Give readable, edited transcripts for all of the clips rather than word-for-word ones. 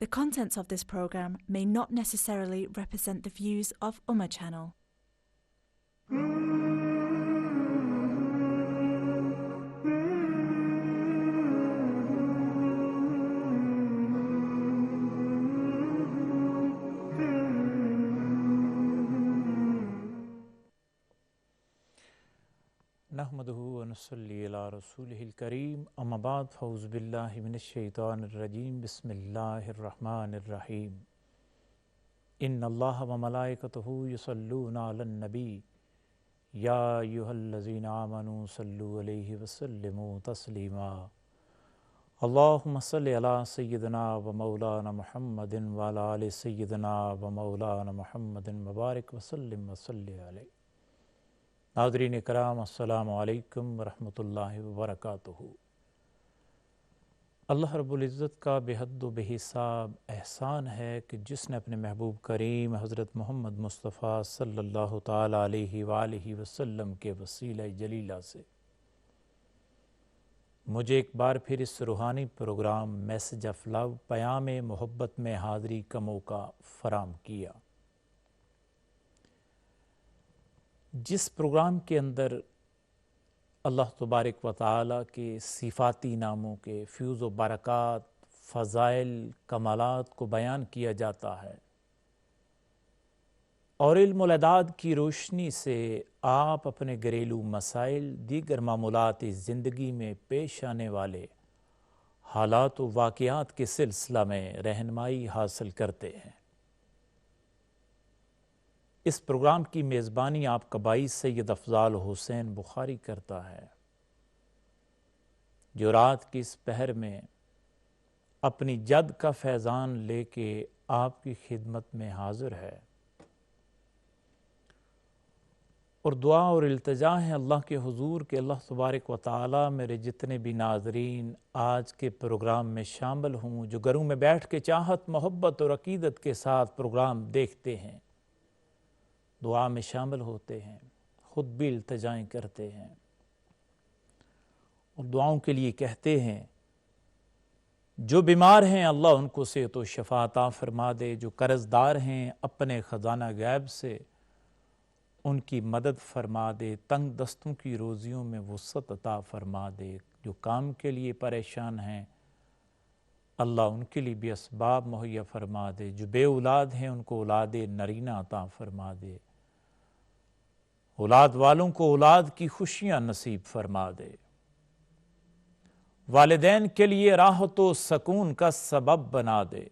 The contents of this program may not necessarily represent the views of Ummah Channel. نحمده ونصلي على رسوله الكريم اما بعد فاعوذ بالله من الشیطان الرجیم بسم اللہ الرحمن الرحیم ان اللہ وملائکته یصلون علی النبی یا ایھا الذین آمنوا صلوا علیہ وسلموا تسلیما اللہم صل علی سیدنا ومولانا محمد وعلی آل سیدنا ومولانا محمد وبارک وسلم وصلی علیہ۔ ناظرین کرام السلام علیکم ورحمۃ اللہ وبرکاتہ۔ اللہ رب العزت کا بے حد و بے حساب احسان ہے کہ جس نے اپنے محبوب کریم حضرت محمد مصطفیٰ صلی اللہ تعالیٰ علیہ وآلہ وسلم کے وسیلہ جلیلہ سے مجھے ایک بار پھر اس روحانی پروگرام میسج آف لو پیام محبت میں حاضری کا موقع فراہم کیا، جس پروگرام کے اندر اللہ تبارک و تعالیٰ کے صفاتی ناموں کے فیوز و برکات، فضائل، کمالات کو بیان کیا جاتا ہے، اور علم الاعداد کی روشنی سے آپ اپنے گھریلو مسائل، دیگر معمولات زندگی میں پیش آنے والے حالات و واقعات کے سلسلہ میں رہنمائی حاصل کرتے ہیں۔ اس پروگرام کی میزبانی آپ کا بھائی سید افضال حسین بخاری کرتا ہے، جو رات کی اس پہر میں اپنی جد کا فیضان لے کے آپ کی خدمت میں حاضر ہے، اور دعا اور التجا ہے اللہ کے حضور کہ اللہ تبارک و تعالی میرے جتنے بھی ناظرین آج کے پروگرام میں شامل ہوں، جو گھروں میں بیٹھ کے چاہت، محبت اور عقیدت کے ساتھ پروگرام دیکھتے ہیں، دعا میں شامل ہوتے ہیں، خود بھی التجائیں کرتے ہیں اور دعاؤں کے لیے کہتے ہیں، جو بیمار ہیں اللہ ان کو صحت و شفا عطا فرما دے، جو قرض دار ہیں اپنے خزانہ غیب سے ان کی مدد فرما دے، تنگ دستوں کی روزیوں میں وسعت عطا فرما دے، جو کام کے لیے پریشان ہیں اللہ ان کے لیے بھی اسباب مہیا فرما دے، جو بے اولاد ہیں ان کو اولاد نرینہ عطا فرما دے، اولاد والوں کو اولاد کی خوشیاں نصیب فرما دے، والدین کے لیے راحت و سکون کا سبب بنا دے،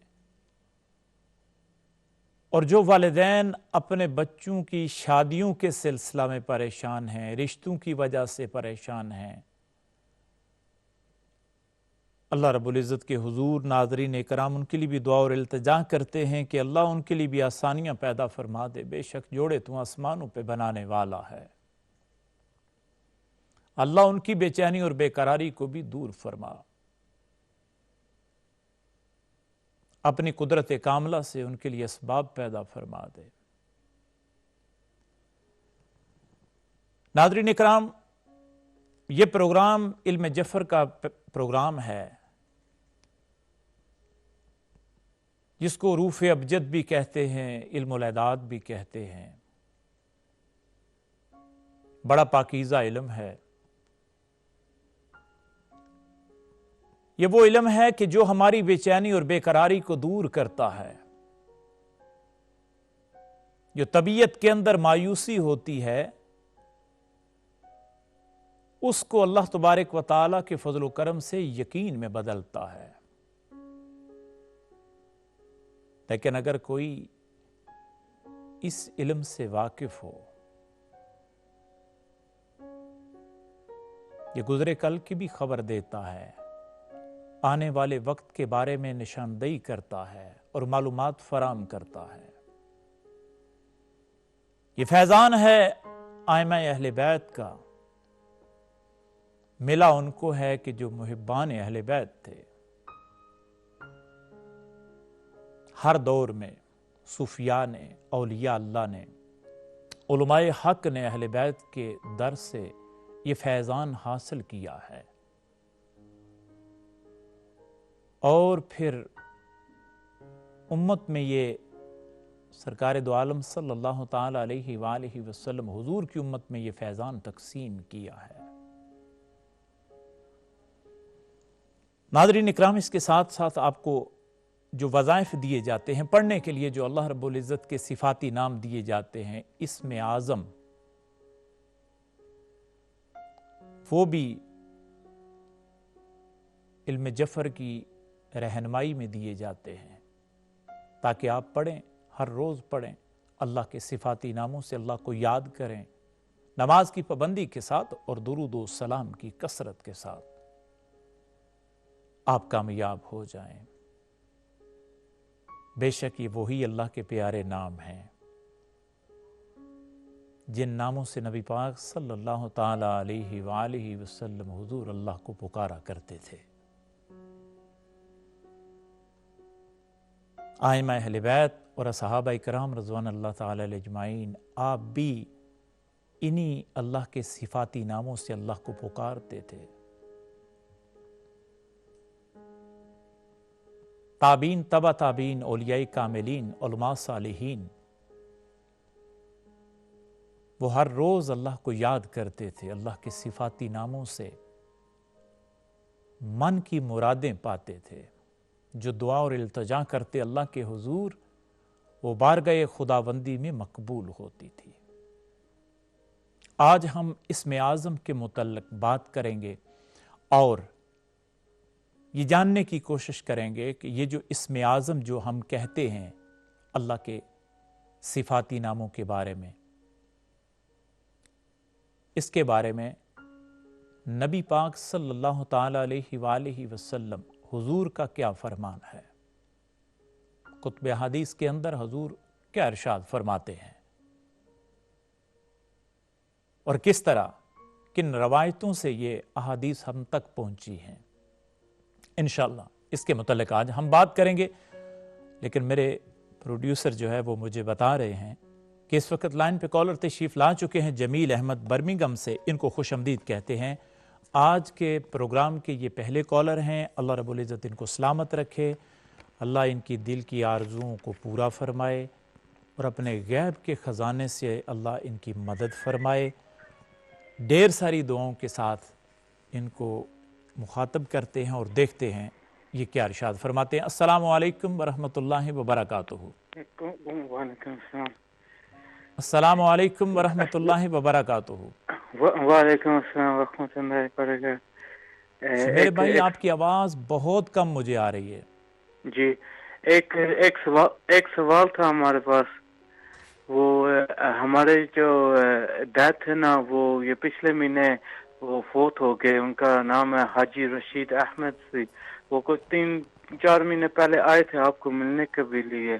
اور جو والدین اپنے بچوں کی شادیوں کے سلسلہ میں پریشان ہیں، رشتوں کی وجہ سے پریشان ہیں، اللہ رب العزت کے حضور ناظرین اکرام ان کے لیے بھی دعا اور التجا کرتے ہیں کہ اللہ ان کے لیے بھی آسانیاں پیدا فرما دے، بے شک جوڑے تو آسمانوں پہ بنانے والا ہے، اللہ ان کی بے چینی اور بے قراری کو بھی دور فرما، اپنی قدرت کاملہ سے ان کے لیے اسباب پیدا فرما دے۔ ناظرین اکرام، یہ پروگرام علم جفر کا پروگرام ہے، جس کو روح ابجد بھی کہتے ہیں، علم الاعداد بھی کہتے ہیں۔ بڑا پاکیزہ علم ہے، یہ وہ علم ہے کہ جو ہماری بے چینی اور بے قراری کو دور کرتا ہے، جو طبیعت کے اندر مایوسی ہوتی ہے اس کو اللہ تبارک و تعالیٰ کے فضل و کرم سے یقین میں بدلتا ہے۔ لیکن اگر کوئی اس علم سے واقف ہو، یہ گزرے کل کی بھی خبر دیتا ہے، آنے والے وقت کے بارے میں نشاندہی کرتا ہے اور معلومات فراہم کرتا ہے۔ یہ فیضان ہے ائمہ اہل بیت کا، ملا ان کو ہے کہ جو محبان اہل بیت تھے۔ ہر دور میں صوفیاء نے، اولیاء اللہ نے، علماء حق نے اہل بیت کے در سے یہ فیضان حاصل کیا ہے، اور پھر امت میں یہ سرکار دو عالم صلی اللہ تعالیٰ علیہ وآلہ وسلم حضور کی امت میں یہ فیضان تقسیم کیا ہے۔ ناظرین اکرام، اس کے ساتھ ساتھ آپ کو جو وظائف دیے جاتے ہیں پڑھنے کے لیے، جو اللہ رب العزت کے صفاتی نام دیے جاتے ہیں، اسم اعظم، وہ بھی علم جفر کی رہنمائی میں دیے جاتے ہیں تاکہ آپ پڑھیں، ہر روز پڑھیں، اللہ کے صفاتی ناموں سے اللہ کو یاد کریں، نماز کی پابندی کے ساتھ اور درود و سلام کی کثرت کے ساتھ آپ کامیاب ہو جائیں۔ بے شک یہ وہی اللہ کے پیارے نام ہیں جن ناموں سے نبی پاک صلی اللہ تعالیٰ علیہ وآلہ وسلم حضور اللہ کو پکارا کرتے تھے۔ ائمہ اہل بیت اور صحابہ کرام رضوان اللہ تعالیٰ علیہ اجمعین، آپ بھی انہی اللہ کے صفاتی ناموں سے اللہ کو پکارتے تھے۔ تابعین، تبع تابعین، اولیاء کاملین، علماء صالحین، وہ ہر روز اللہ کو یاد کرتے تھے، اللہ کے صفاتی ناموں سے من کی مرادیں پاتے تھے۔ جو دعا اور التجا کرتے اللہ کے حضور، وہ بارگاہ خداوندی میں مقبول ہوتی تھی۔ آج ہم اسم اعظم کے متعلق بات کریں گے اور یہ جاننے کی کوشش کریں گے کہ یہ جو اسم اعظم جو ہم کہتے ہیں اللہ کے صفاتی ناموں کے بارے میں، اس کے بارے میں نبی پاک صلی اللہ تعالیٰ علیہ وآلہ وسلم حضور کا کیا فرمان ہے؟ کتب حدیث کے اندر حضور کیا ارشاد فرماتے ہیں اور کس طرح کن روایتوں سے یہ احادیث ہم تک پہنچی ہیں؟ انشاءاللہ اس کے متعلق آج ہم بات کریں گے، لیکن میرے پروڈیوسر جو ہے وہ مجھے بتا رہے ہیں کہ اس وقت لائن پہ کالر تشریف لا چکے ہیں جمیل احمد برمنگھم سے، ان کو خوش آمدید کہتے ہیں۔ آج کے پروگرام کے یہ پہلے کالر ہیں، اللہ رب العزت ان کو سلامت رکھے، اللہ ان کی دل کی آرزوؤں کو پورا فرمائے اور اپنے غیب کے خزانے سے اللہ ان کی مدد فرمائے۔ ڈھیر ساری دعاؤں کے ساتھ ان کو مخاطب کرتے ہیں اور دیکھتے ہیں یہ کیا ارشاد فرماتے ہیں۔ السلام علیکم ورحمۃ اللہ وبرکاتہ۔ وعلیکم السلام۔ السلام علیکم ورحمۃ اللہ وبرکاتہ۔ وعلیکم السلام ورحمۃ اللہ وبرکاتہ۔ میرے بھائی آپ کی آواز بہت کم مجھے آ رہی ہے۔ جی، ایک سوال تھا ہمارے پاس۔ وہ ہمارے جو ڈیڈ تھے نا، وہ یہ پچھلے مہینے وہ فوت ہو گئے۔ ان کا نام ہے حاجی رشید احمد سی۔ وہ کچھ 3-4 مہینے پہلے آئے تھے آپ کو ملنے کے بھی لیے۔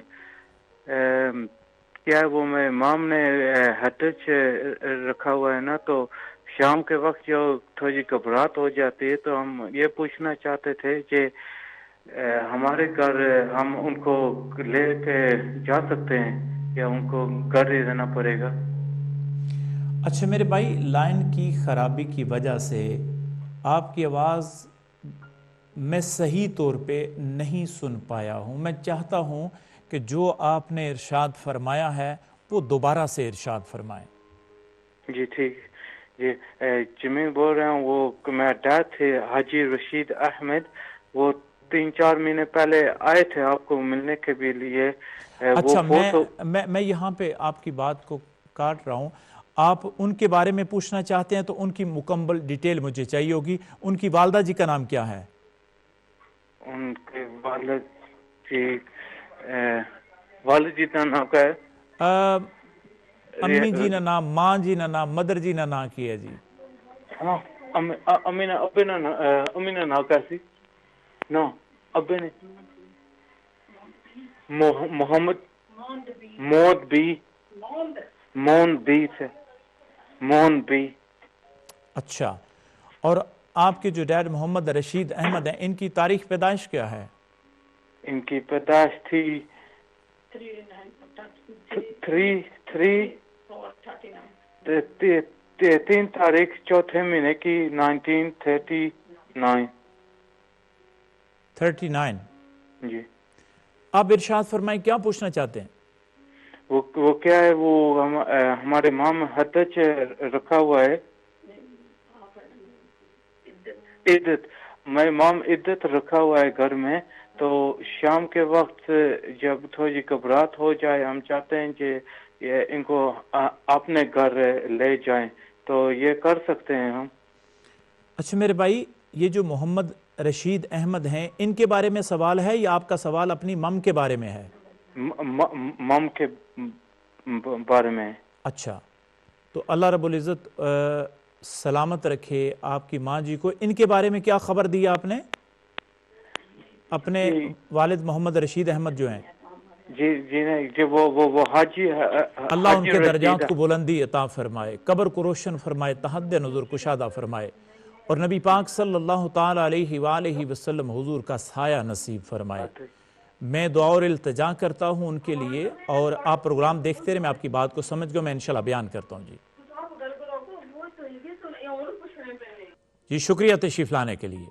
کیا وہ میں امام نے ہیڈج رکھا ہوا ہے نا، تو شام کے وقت جو تھوڑی گھبراہٹ ہو جاتی ہے، تو ہم یہ پوچھنا چاہتے تھے کہ ہمارے گھر ہم ان کو لے کے جا سکتے ہیں یا ان کو گھر ہی رہنا پڑے گا؟ اچھا میرے بھائی، لائن کی خرابی کی وجہ سے آپ کی آواز میں صحیح طور پہ نہیں سن پایا ہوں۔ میں چاہتا ہوں کہ جو آپ نے ارشاد فرمایا ہے وہ دوبارہ سے ارشاد فرمائیں۔ جی ٹھیک جی، جمیل بول رہا ہوں۔ وہ میرا ڈیڈ تھے حاجی رشید احمد، وہ 3-4 مہینے پہلے آئے تھے آپ کو ملنے کے بھی لیے۔ اچھا، میں یہاں پہ آپ کی بات کو کاٹ رہا ہوں۔ آپ ان کے بارے میں پوچھنا چاہتے ہیں تو ان کی مکمل ڈیٹیل مجھے چاہیے ہوگی۔ ان کی والدہ جی کا نام کیا ہے؟ ان کے والد جی کا نام کیا ہے؟ امی جی نا نام، ماں جی نا نام، مدر جی نا نام کی ہے جی؟ امینا نام کیسی نو ابے نے محمد مون بی۔ اچھا، اور آپ کے جو ڈیڈ محمد رشید احمد ہیں، ان کی تاریخ پیدائش کیا ہے؟ ان کی پیدائش تھی 3 تاریخ چوتھے مہینے کی 1939۔ 39 جی۔ آپ ارشاد فرمائیں کیا پوچھنا چاہتے ہیں؟ وہ کیا ہے، وہ ہمارے مام حدج رکھا ہوا ہے، عدت، میں مام عدت رکھا ہوا ہے گھر میں، تو شام کے وقت جب تھوڑی گھبراہٹ ہو جائے ہم چاہتے ہیں کہ ان کو اپنے گھر لے جائیں، تو یہ کر سکتے ہیں ہم؟ اچھا میرے بھائی، یہ جو محمد رشید احمد ہیں ان کے بارے میں سوال ہے یا آپ کا سوال اپنی مم کے بارے میں ہے؟ مم کے بارے میں۔ اچھا، تو اللہ رب العزت سلامت رکھے آپ کی ماں جی کو۔ ان کے بارے میں کیا خبر دی آپ نے اپنے والد محمد رشید احمد جو ہیں؟ جی نہیں جی، وہ حاجی اللہ ان کے رشید۔ درجات کو بلندی عطا فرمائے، قبر کو روشن فرمائے، تحد نظر کشادہ فرمائے، اور نبی پاک صلی اللہ تعالیٰ علیہ وآلہ وسلم حضور کا سایہ نصیب فرمائے۔ میں دعا اور التجا کرتا ہوں ان کے لیے، اور آپ پروگرام دیکھتے رہے، میں آپ کی بات کو سمجھ گیا، میں انشاءاللہ بیان کرتا ہوں۔ جی شکریہ تشریف لانے کے لیے۔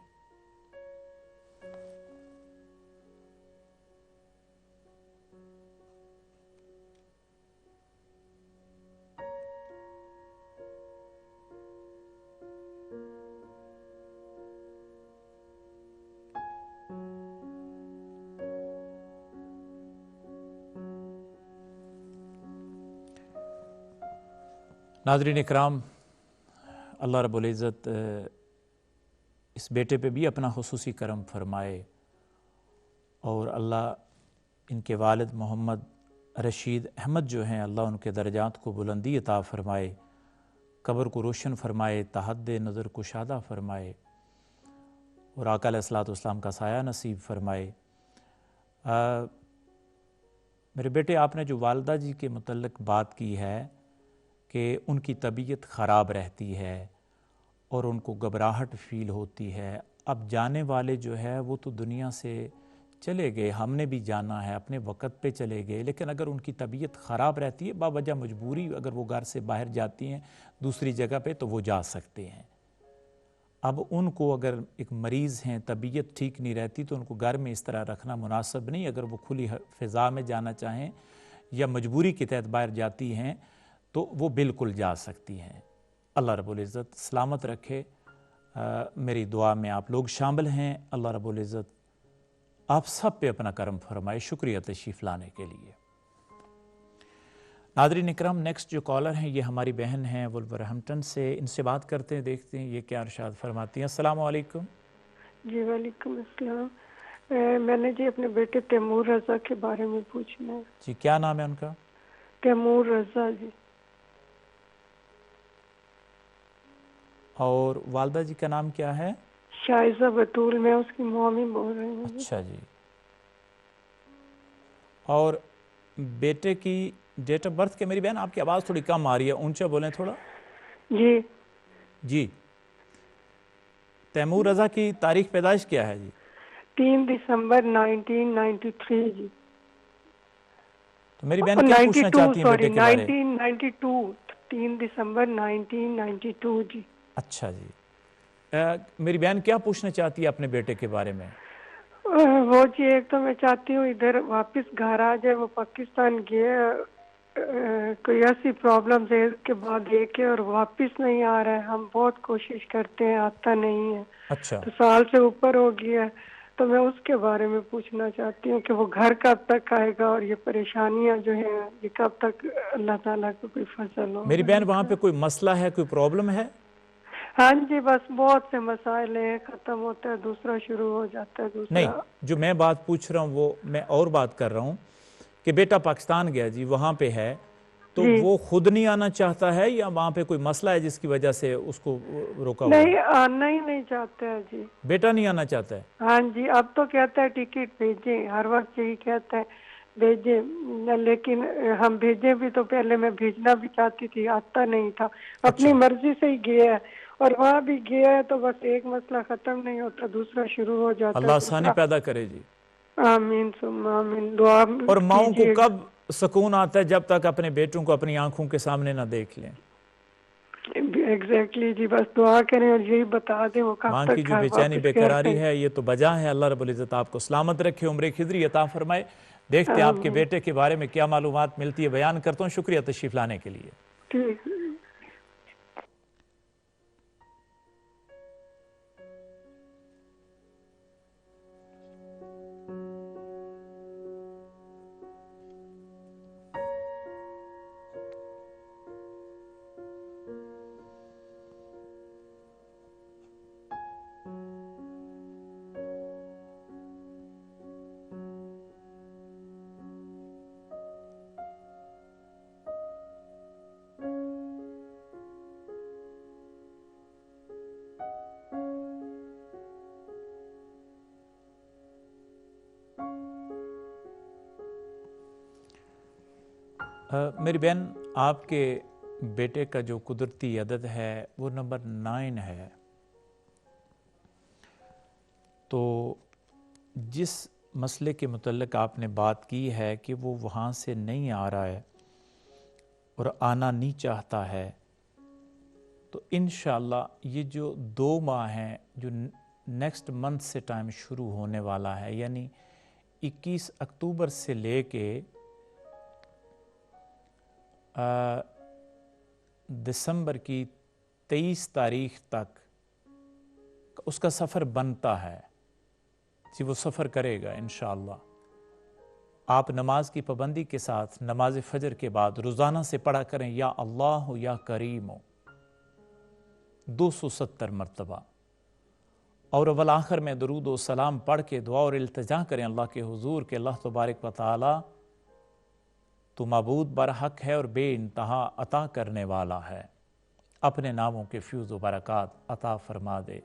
ناظرین اکرام، اللہ رب العزت اس بیٹے پہ بھی اپنا خصوصی کرم فرمائے، اور اللہ ان کے والد محمد رشید احمد جو ہیں، اللہ ان کے درجات کو بلندی عطا فرمائے، قبر کو روشن فرمائے، تحد نظر کشادہ فرمائے، اور آقا علیہ الصلوۃ والسلام کا سایہ نصیب فرمائے۔ میرے بیٹے، آپ نے جو والدہ جی کے متعلق بات کی ہے کہ ان کی طبیعت خراب رہتی ہے اور ان کو گھبراہٹ فیل ہوتی ہے، اب جانے والے جو ہے وہ تو دنیا سے چلے گئے، ہم نے بھی جانا ہے، اپنے وقت پہ چلے گئے، لیکن اگر ان کی طبیعت خراب رہتی ہے باوجہ مجبوری، اگر وہ گھر سے باہر جاتی ہیں دوسری جگہ پہ تو وہ جا سکتے ہیں۔ اب ان کو اگر ایک مریض ہیں، طبیعت ٹھیک نہیں رہتی، تو ان کو گھر میں اس طرح رکھنا مناسب نہیں۔ اگر وہ کھلی فضا میں جانا چاہیں یا مجبوری کے تحت باہر جاتی ہیں تو وہ بالکل جا سکتی ہیں۔ اللہ رب العزت سلامت رکھے۔ میری دعا میں آپ لوگ شامل ہیں۔ اللہ رب العزت آپ سب پہ اپنا کرم فرمائے۔ شکریہ تشریف لانے کے لیے۔ ناظرین اکرام، نیکسٹ جو کالر ہیں یہ ہماری بہن ہیں ولورہمپٹن سے، ان سے بات کرتے ہیں، دیکھتے ہیں یہ کیا ارشاد فرماتی ہیں۔ السلام علیکم۔ جی وعلیکم السلام۔ میں نے جی اپنے بیٹے تیمور رضا کے بارے میں پوچھنا ہے۔ جی کیا نام ہے ان کا؟ تیمور رضا جی۔ اور والدہ جی کا نام کیا ہے؟ شائزہ بطول، میں اس کی مامی بول رہی ہوں۔ اچھا جی۔ اور بیٹے کی ڈیٹ آف برتھ کے، میری بہن آپ کی آواز تھوڑی کم آ رہی ہے، اونچا بولیں تھوڑا۔ جی جی، تیمور رضا کی تاریخ پیدائش کیا ہے جی؟ 3 دسمبر 1993 جی۔ تو میری بہن کیا پوچھنا چاہتی ہیں بیٹے کے بارے میں؟ 1992، 3 دسمبر 1992 جی۔ اچھا جی، میری بہن کیا پوچھنا چاہتی ہے اپنے بیٹے کے بارے میں؟ وہ جی ایک تو میں چاہتی ہوں ادھر واپس گھر آ جائے، وہ پاکستان گیا، کوئی ایسی پرابلم ہے اس کے بعد یہ کہ اور واپس نہیں آ رہا ہے، ہم بہت کوشش کرتے ہیں آتا نہیں ہے۔ اچھا، تو سال سے اوپر ہو گیا ہے، تو میں اس کے بارے میں پوچھنا چاہتی ہوں کہ وہ گھر کب تک آئے گا، اور یہ پریشانیاں جو ہیں یہ کب تک اللہ تعالیٰ کو کوئی فضل ہو۔ میری بہن وہاں پہ کوئی مسئلہ ہے، کوئی پرابلم ہے؟ ہاں جی، بس بہت سے مسائل ہیں، ختم ہوتا ہے دوسرا شروع ہو جاتا ہے دوسرا۔ نہیں، جو میں بات پوچھ رہا ہوں وہ میں اور بات کر رہا ہوں کہ بیٹا پاکستان گیا جی، وہاں پہ ہے، تو وہ خود نہیں آنا چاہتا ہے یا وہاں پہ کوئی مسئلہ ہے جس کی وجہ سے اس کو روکا ہوا ہے؟ نہیں، آنا ہی نہیں چاہتا ہے جی۔ بیٹا نہیں آنا چاہتا ہے؟ ہاں جی، اب تو کہتا ہے ٹکٹ بھیجیں، ہر وقت یہی کہتا ہے بھیجیں، لیکن ہم بھیجیں بھی تو پہلے میں بھیجنا بھی چاہتی تھی، آتا نہیں تھا، اپنی مرضی سے ہی گیا ہے، اور وہاں بھی گیا ہے تو بس ایک مسئلہ ختم نہیں ہوتا دوسرا شروع ہو جاتا ہے۔ اللہ آسانی پیدا کرے جی۔ آمین ثم آمین، دعا اور ماؤں کو کب سکون آتا ہے؟ جب تک اپنے بیٹوں کو اپنی آنکھوں کے سامنے نہ دیکھ لیں۔ ایگزیکٹلی جی، بس دعا کریں اور یہی بتا دیں وہ کب ماں تک کی جو بے چینی بے قراری ہے یہ تو بجا ہے۔ اللہ رب العزت آپ کو سلامت رکھے، عمر خضری عطا فرمائے۔ دیکھتے ہیں آپ کے بیٹے کے بارے میں کیا معلومات ملتی ہے، بیان کرتا ہوں۔ شکریہ تشریف لانے کے لیے۔ ٹھیک۔ میری بہن، آپ کے بیٹے کا جو قدرتی عدد ہے وہ نمبر 9 ہے، تو جس مسئلے کے متعلق آپ نے بات کی ہے کہ وہ وہاں سے نہیں آ رہا ہے اور آنا نہیں چاہتا ہے، تو انشاءاللہ یہ جو 2 ماہ ہیں جو نیکسٹ منتھ سے ٹائم شروع ہونے والا ہے، یعنی 21 اکتوبر سے لے کے دسمبر کی 23 تاریخ تک اس کا سفر بنتا ہے، جی وہ سفر کرے گا انشاءاللہ۔ آپ نماز کی پابندی کے ساتھ نماز فجر کے بعد روزانہ سے پڑھا کریں یا اللہ یا کریم 270 مرتبہ، اور اول آخر میں درود و سلام پڑھ کے دعا اور التجا کریں اللہ کے حضور کہ اللہ تبارک و تعالی تو معبود برحق ہے اور بے انتہا عطا کرنے والا ہے، اپنے ناموں کے فیوز و برکات عطا فرما دے۔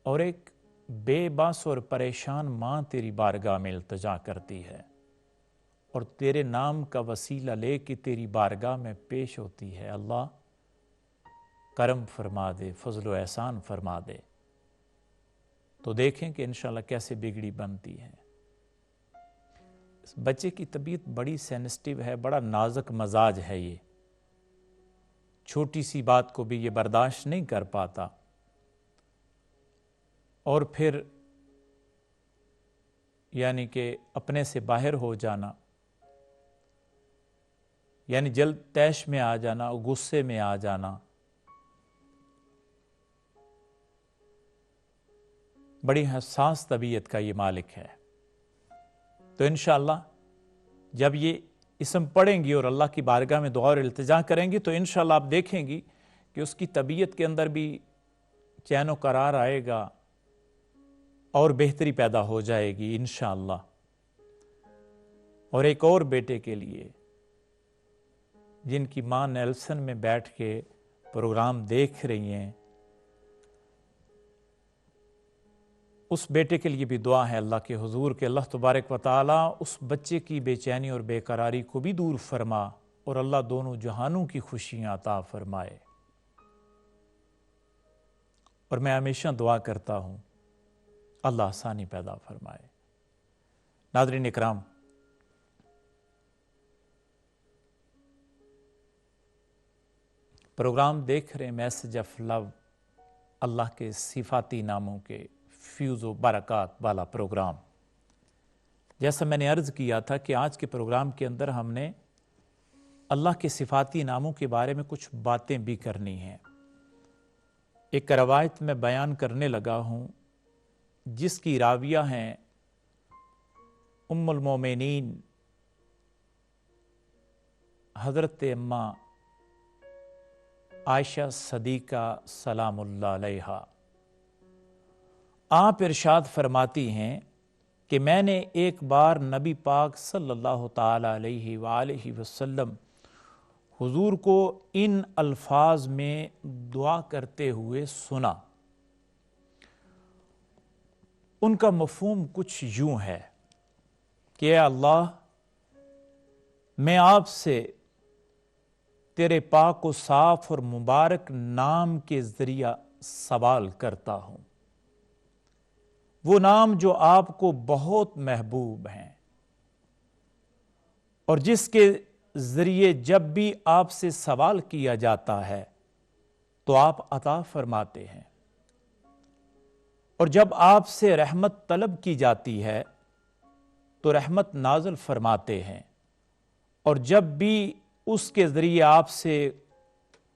اور ایک بے بس اور پریشان ماں تیری بارگاہ میں التجا کرتی ہے اور تیرے نام کا وسیلہ لے کے تیری بارگاہ میں پیش ہوتی ہے، اللہ کرم فرما دے، فضل و احسان فرما دے۔ تو دیکھیں کہ انشاءاللہ کیسے بگڑی بنتی ہے۔ اس بچے کی طبیعت بڑی سینسٹیو ہے، بڑا نازک مزاج ہے، یہ چھوٹی سی بات کو بھی یہ برداشت نہیں کر پاتا، اور پھر یعنی کہ اپنے سے باہر ہو جانا، یعنی جلد تیش میں آ جانا، غصے میں آ جانا، بڑی حساس طبیعت کا یہ مالک ہے۔ تو انشاءاللہ جب یہ اسم پڑھیں گی اور اللہ کی بارگاہ میں دعا اور التجا کریں گی تو انشاءاللہ آپ دیکھیں گی کہ اس کی طبیعت کے اندر بھی چین و قرار آئے گا اور بہتری پیدا ہو جائے گی انشاءاللہ۔ اور ایک اور بیٹے کے لیے جن کی ماں نیلسن میں بیٹھ کے پروگرام دیکھ رہی ہیں، اس بیٹے کے لیے بھی دعا ہے اللہ کے حضور کہ اللہ تبارک و تعالی اس بچے کی بے چینی اور بے قراری کو بھی دور فرما اور اللہ دونوں جہانوں کی خوشیاں عطا فرمائے۔ اور میں ہمیشہ دعا کرتا ہوں اللہ آسانی پیدا فرمائے۔ ناظرین اکرام، پروگرام دیکھ رہے میسج آف لو، اللہ کے صفاتی ناموں کے فیوز و برکات والا پروگرام۔ جیسا میں نے عرض کیا تھا کہ آج کے پروگرام کے اندر ہم نے اللہ کے صفاتی ناموں کے بارے میں کچھ باتیں بھی کرنی ہیں۔ ایک روایت میں بیان کرنے لگا ہوں جس کی راویہ ہیں ام المومنین حضرت اماں عائشہ صدیقہ سلام اللہ علیہا۔ آپ ارشاد فرماتی ہیں کہ میں نے ایک بار نبی پاک صلی اللہ تعالی علیہ وآلہ وسلم حضور کو ان الفاظ میں دعا کرتے ہوئے سنا۔ ان کا مفہوم کچھ یوں ہے کہ اے اللہ، میں آپ سے تیرے پاک و صاف اور مبارک نام کے ذریعہ سوال کرتا ہوں، وہ نام جو آپ کو بہت محبوب ہیں اور جس کے ذریعے جب بھی آپ سے سوال کیا جاتا ہے تو آپ عطا فرماتے ہیں، اور جب آپ سے رحمت طلب کی جاتی ہے تو رحمت نازل فرماتے ہیں، اور جب بھی اس کے ذریعے آپ سے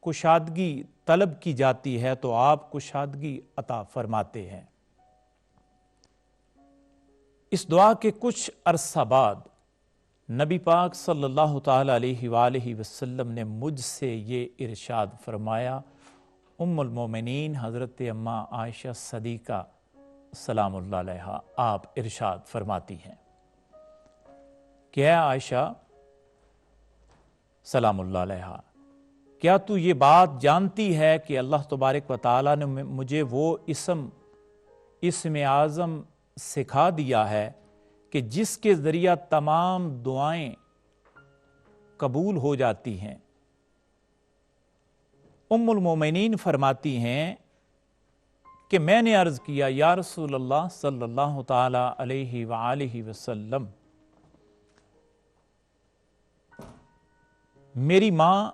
کشادگی طلب کی جاتی ہے تو آپ کشادگی عطا فرماتے ہیں۔ اس دعا کے کچھ عرصہ بعد نبی پاک صلی اللہ تعالیٰ علیہ وآلہ وسلم نے مجھ سے یہ ارشاد فرمایا۔ ام المومنین حضرت اماں عائشہ صدیقہ سلام اللہ علیہا آپ ارشاد فرماتی ہیں کہ اے عائشہ سلام اللہ علیہا، کیا تو یہ بات جانتی ہے کہ اللہ تبارک و تعالیٰ نے مجھے وہ اسم اعظم سکھا دیا ہے کہ جس کے ذریعہ تمام دعائیں قبول ہو جاتی ہیں؟ ام المومنین فرماتی ہیں کہ میں نے عرض کیا یا رسول اللہ صلی اللہ تعالی علیہ وآلہ وسلم، میری ماں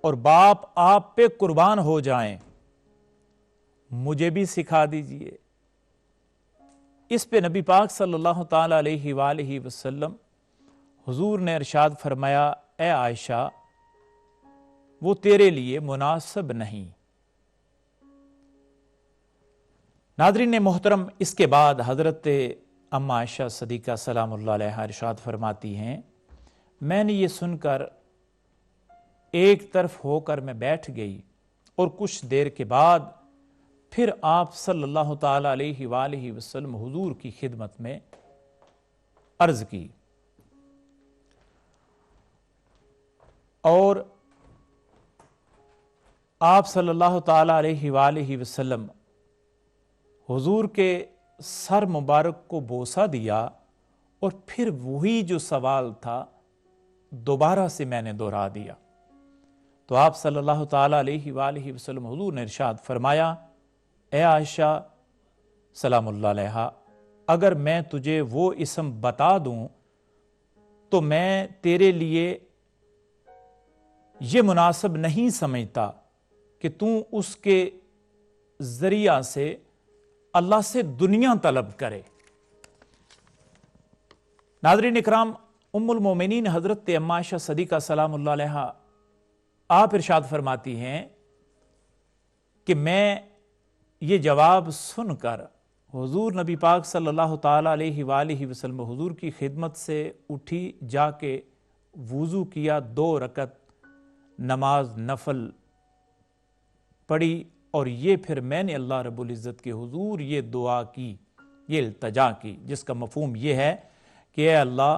اور باپ آپ پہ قربان ہو جائیں، مجھے بھی سکھا دیجئے۔ اس پہ نبی پاک صلی اللہ تعالی علیہ وآلہ وسلم حضور نے ارشاد فرمایا، اے عائشہ وہ تیرے لیے مناسب نہیں۔ ناظرین محترم، اس کے بعد حضرت اماں عائشہ صدیقہ سلام اللہ علیہا ارشاد فرماتی ہیں، میں نے یہ سن کر ایک طرف ہو کر میں بیٹھ گئی، اور کچھ دیر کے بعد پھر آپ صلی اللہ تعالی علیہ وآلہ وسلم حضور کی خدمت میں عرض کی، اور آپ صلی اللہ تعالی علیہ وآلہ وسلم حضور کے سر مبارک کو بوسہ دیا، اور پھر وہی جو سوال تھا دوبارہ سے میں نے دہرا دیا۔ تو آپ صلی اللہ تعالی علیہ وآلہ وسلم حضور نے ارشاد فرمایا، اے عائشہ سلام اللہ علیہا، اگر میں تجھے وہ اسم بتا دوں تو میں تیرے لیے یہ مناسب نہیں سمجھتا کہ تو اس کے ذریعہ سے اللہ سے دنیا طلب کرے۔ ناظرین اکرام، ام المومنین حضرت اماں عائشہ صدیقہ سلام اللہ علیہا آپ ارشاد فرماتی ہیں کہ میں یہ جواب سن کر حضور نبی پاک صلی اللہ تعالی علیہ وآلہ وسلم حضور کی خدمت سے اٹھی، جا کے وضو کیا، 2 رکعت نماز نفل پڑھی، اور یہ پھر میں نے اللہ رب العزت کے حضور یہ دعا کی، یہ التجا کی، جس کا مفہوم یہ ہے کہ اے اللہ،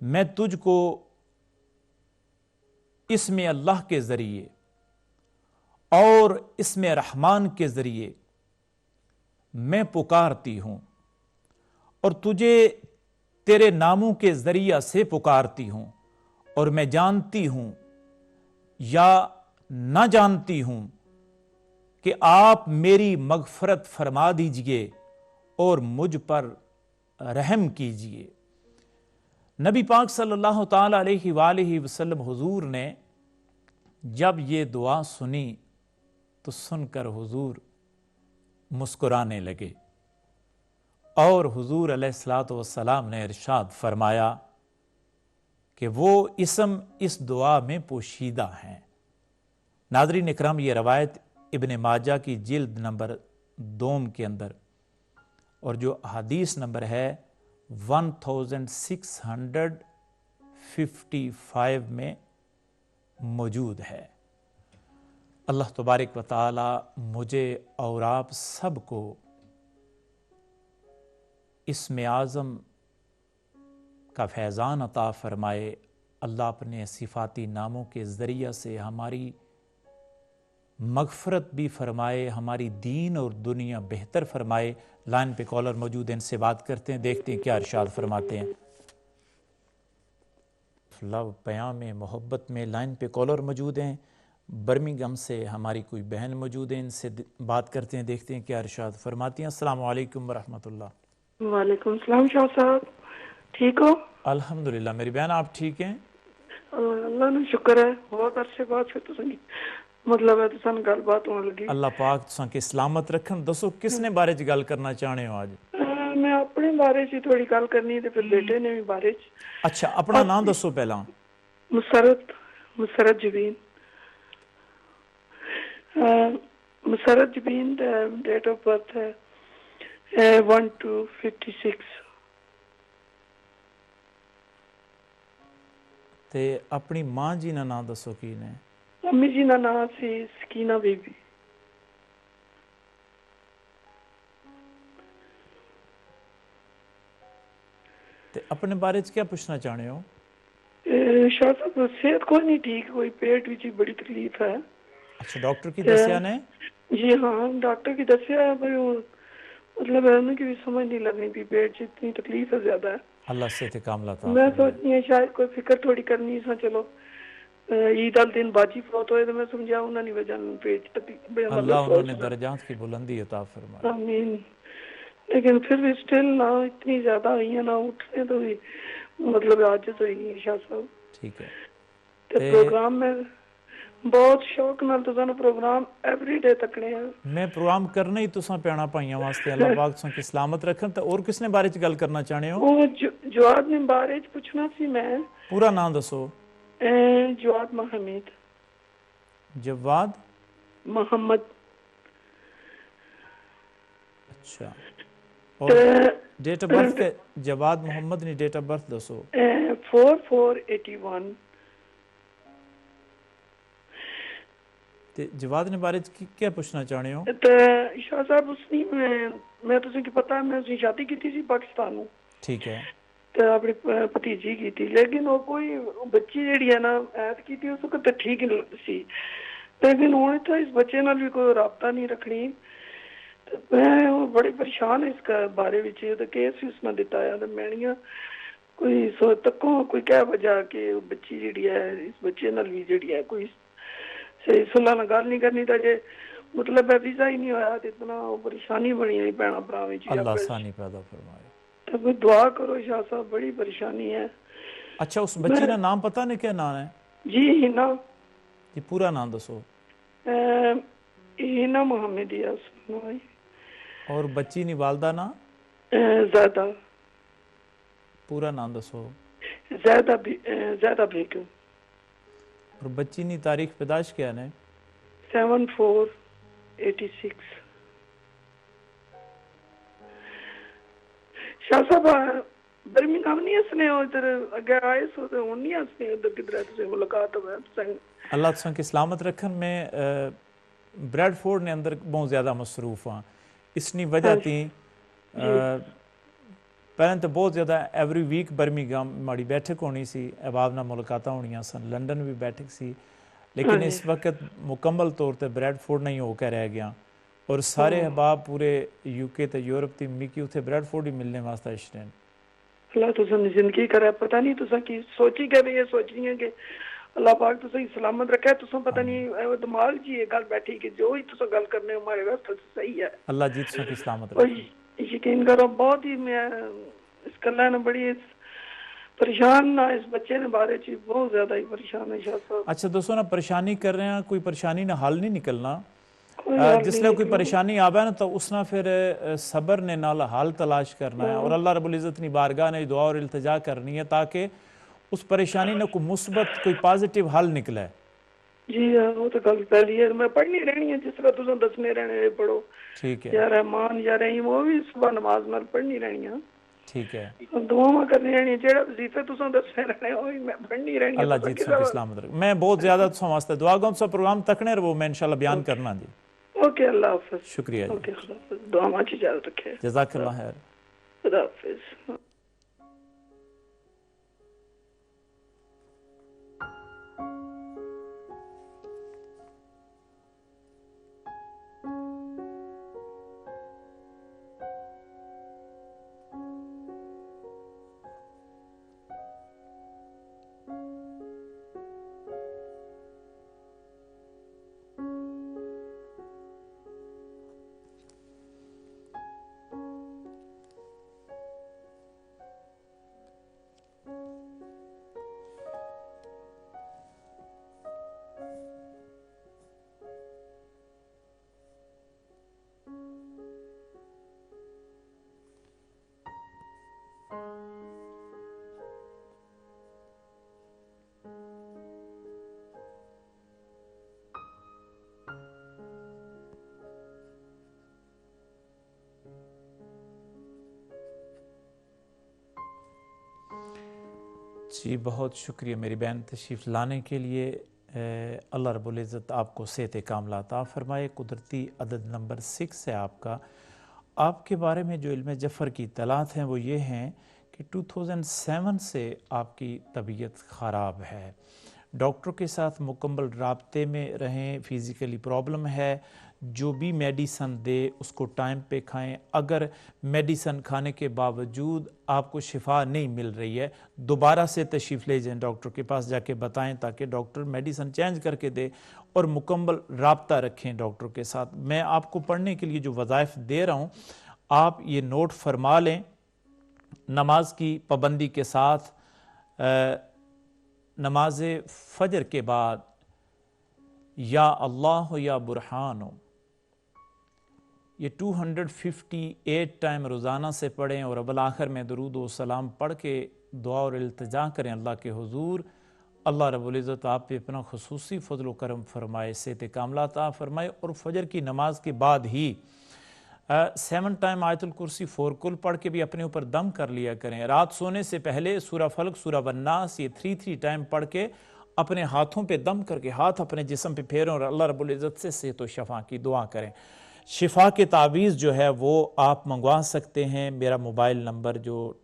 میں تجھ کو اسم اللہ کے ذریعے اور اسم رحمان کے ذریعے میں پکارتی ہوں، اور تجھے تیرے ناموں کے ذریعہ سے پکارتی ہوں، اور میں جانتی ہوں یا نہ جانتی ہوں کہ آپ میری مغفرت فرما دیجئے اور مجھ پر رحم کیجئے۔ نبی پاک صلی اللہ تعالی علیہ وآلہ وسلم حضور نے جب یہ دعا سنی تو سن کر حضور مسکرانے لگے، اور حضور علیہ الصلوۃ والسلام نے ارشاد فرمایا کہ وہ اسم اس دعا میں پوشیدہ ہیں۔ ناظرین اکرام، یہ روایت ابن ماجہ کی جلد نمبر 2 کے اندر، اور جو حدیث نمبر ہے 1655 میں موجود ہے۔ اللہ تبارک و تعالی مجھے اور آپ سب کو اسم اعظم کا فیضان عطا فرمائے۔ اللہ اپنے صفاتی ناموں کے ذریعہ سے ہماری مغفرت بھی فرمائے، ہماری دین اور دنیا بہتر فرمائے۔ لائن پہ کالر موجود ہیں، ان سے بات کرتے ہیں، دیکھتے ہیں کیا ارشاد فرماتے ہیں۔ لو پیام محبت میں لائن پہ کالر موجود ہیں، برمنگھم سے ہماری کوئی بہن موجود ہیں، ان سے بات کرتے ہیں، دیکھتے ہیں کیا ارشاد فرماتی ہیں۔ السلام علیکم ورحمۃ اللہ۔ وعلیکم السلام شاہ صاحب، ٹھیک ہو؟ الحمدللہ میری بہن، آپ ٹھیک ہیں؟ اللہ نے شکر ہے، بہت عرصے بعد پھر تساں مطلب ہے تساں گل بات ہون لگی۔ اللہ پاک تساں کے سلامت رکھن۔ دسو کس نے بارے چ گل کرنا چاہنے ہو آج؟ میں اپنے بارے چ تھوڑی گل کرنی تے پھر بیٹے نے بھی بارے چ. اچھا اپنا نام دسو پہلا. مسرت جبین. مسرت جبین ڈیٹ آف برتھ ہے 1/2/56. تے اپنی ماں جی نا نام دسو کی نے. امی جی کا نام سی سکینہ بی بی. تے اپنے بارے کیا پوچھنا چاہنے ہو؟ شاہ صاحب صحت کوئی نہیں ٹھیک, کوئی پیٹ وچ بڑی تکلیف ہے. اچھا ڈاکٹر کی دسیا نے؟ جی ہاں ڈاکٹر کی دسیا ہے بھائی مطلب ہے کہ سمجھ نہیں لگنی تھی, پیٹ سے اتنی تکلیف ہے زیادہ ہے. اللہ سے کاملہ عطا میں فرمائے. سوچنی ہے شاید کوئی فکر تھوڑی کرنی سا, چلو عید والے دن باجی فوت ہوئے تو میں سمجھا انہوں نے وجہ پیٹ اللہ انہوں نے درجات کی بلندی عطا فرمائے. آمین. لیکن پھر بھی اسٹل نہ اتنی زیادہ ہوئی ہیں, نہ اٹھنے تو بھی مطلب عاجز ہوئی ہیں شاہ صاحب. ٹھیک ہے. پروگرام میں بہت شوق نال تو پروگرام ایوری ڈے تکنے ہیں. میں پروگرام کرنا ہی تساں پیانا پائیاں واسطے, اللہ پاک تساں کی سلامت رکھن. تے اور کس نے بارے چ گل کرنا چاہنے ہو؟ وہ جواد نے بارے چ پوچھنا سی میں. پورا نام دسو. جواد محمد. جواد محمد. اچھا اور ڈیٹ آف برتھ کے جواد محمد نے ڈیٹ آف برتھ دسو. 4481. جواد نے بارے کیا پوچھنا چاہنے ہو؟ شاہ صاحب اس نے میں تسیں کی پتا میں اس شادی کی تھی پاکستان. ٹھیک ہے. تو اپنی بھتیجی کی تھی, لیکن وہ کوئی بچی جیڑی ہے نا ایت کی تھی اس وقت تو ٹھیک ہی سی, لیکن ہوں تو اس بچے نال بھی کوئی رابطہ نہیں رکھنی. میں بڑی پریشان ہے اس کا بارے وچ. کیس بھی اس نے دتا ہے میں کوئی سوچ تکو کوئی کیا وجہ کہ بچی جیڑی ہے اس بچے نال بھی جیڑی ہے کوئی صحیح صلاح نہ گل نہیں کرنی. تھا جے مطلب ویزا ہی نہیں ہویا تو اتنا پریشانی بنی ہے بہن بھرا وچ. اللہ آسانی پیدا فرمائے. تو کوئی دعا کرو شاہ صاحب, بڑی پریشانی ہے. اچھا اس بچی کا نام پتہ نہیں کیا نام ہے؟ جی ہنا. جی پورا نام دسو. ہنا محمد ہے اس نام. اور بچی نی والدہ نا؟ زیادہ. پورا نام دسو. زیادہ بیگم. اور بچی نی تاریخ پیدائش کیا ہے؟ 7486. شاہ صاحب برمنگھم نہیں ہسنے ادھر اگے آئے سو تو ہوں نہیں ہسنے ادھر کدھر تسے ملاقات ہوئے؟ اللہ تساں کی سلامت رکھن. میں بریڈ فورڈ نے اندر بہت زیادہ مصروف ہاں. اس نی وجہ تھی پہلے تو بہت زیادہ ایوری ویک برمنگھم ماڑی بیٹھک ہونی سی, احباب نہ ملاقاتاں ہونیاں سن, لنڈن بھی بیٹھک سی, لیکن اس وقت مکمل طور تے بریڈ فورڈ نہیں ہو کے رہ گیا. اور سارے احباب پورے یو کے تے یورپ تے مکی اتنے بریڈ فورڈ ہی ملنے واسطے اشتیں. اللہ تساں زندگی کرے, پتہ نہیں تساں کی سوچی کہ یہ سوچنی ہے کہ اللہ پاک تساں سلامت رکھے. تساں پتہ نہیں دماغ جی گل بیٹھی کہ جو ہی تساں گل کرنے ہو ہمارے واسطے صحیح ہے. اللہ جی تساں کی سلامت رکھے. یقین کرو بہت ہی میں اس گلا نے بڑی پریشان نہ اس بچے نے بارے چ بہت زیادہ ہی پریشان ہے شاہ صاحب. اچھا دوستو نا پریشانی کر رہے ہیں, کوئی پریشانی نہ حل نہیں نکلنا. جس نے کوئی نکلنا. پریشانی آوے نا تو اس نے پھر صبر نے نال حل تلاش کرنا ہے, اور اللہ رب العزت نی بارگاہ نے دعا اور التجا کرنی ہے تاکہ اس پریشانی نے کوئی مثبت کوئی پازیٹیو حل نکلے. جی ہاں وہ تو گل پہلی ہے. میں پڑھنی رہنی ہے جس طرح تساں دسنے رہنے پڑھو. ٹھیک ہے. یا رحمان یا رحیم وہ بھی صبح نماز نال پڑھنی رہنی ہے. ٹھیک ہے. دعا کرنی رہنی ہے. جہاں وظیفے تساں دسنے رہنے وہ بھی میں پڑھنی رہنی ہے. اللہ جی تساں کی سلامت رکھے. میں بہت زیادہ تساں واسطے دعا گوں. تساں پروگرام تکنے رہو, میں انشاءاللہ بیان کرنا جی. اوکے اللہ حافظ. شکریہ جی. اوکے خدا حافظ. دعا ماں اجازت رکھے. جزاک اللہ خیر. خدا حافظ. جی بہت شکریہ میری بہن تشریف لانے کے لیے. اللہ رب العزت آپ کو صحت کاملہ عطا فرمائے. قدرتی عدد نمبر 6 ہے آپ کا. آپ کے بارے میں جو علم جفر کی اطلاعات ہیں وہ یہ ہیں کہ 2007 سے آپ کی طبیعت خراب ہے. ڈاکٹر کے ساتھ مکمل رابطے میں رہیں. فزیکلی پرابلم ہے, جو بھی میڈیسن دے اس کو ٹائم پہ کھائیں. اگر میڈیسن کھانے کے باوجود آپ کو شفا نہیں مل رہی ہے, دوبارہ سے تشریف لے جائیں ڈاکٹر کے پاس, جا کے بتائیں تاکہ ڈاکٹر میڈیسن چینج کر کے دے, اور مکمل رابطہ رکھیں ڈاکٹر کے ساتھ. میں آپ کو پڑھنے کے لیے جو وظائف دے رہا ہوں آپ یہ نوٹ فرما لیں. نماز کی پابندی کے ساتھ نماز فجر کے بعد یا اللہ یا برہان ہو, یہ 258 ٹائم روزانہ سے پڑھیں, اور بالآخر میں درود و سلام پڑھ کے دعا اور التجا کریں اللہ کے حضور. اللہ رب العزت آپ پہ اپنا خصوصی فضل و کرم فرمائے, صحت کاملہ عطا فرمائے. اور فجر کی نماز کے بعد ہی 7 ٹائم آیت الکرسی 4 کل پڑھ کے بھی اپنے اوپر دم کر لیا کریں. رات سونے سے پہلے سورہ فلق, سورہ والناس, یہ 3 ٹائم پڑھ کے اپنے ہاتھوں پہ دم کر کے ہاتھ اپنے جسم پہ پھیریں اور اللہ رب العزت سے صحت و شفا کی دعا کریں. شفا کے تعویذ جو ہے وہ آپ منگوا سکتے ہیں. میرا موبائل نمبر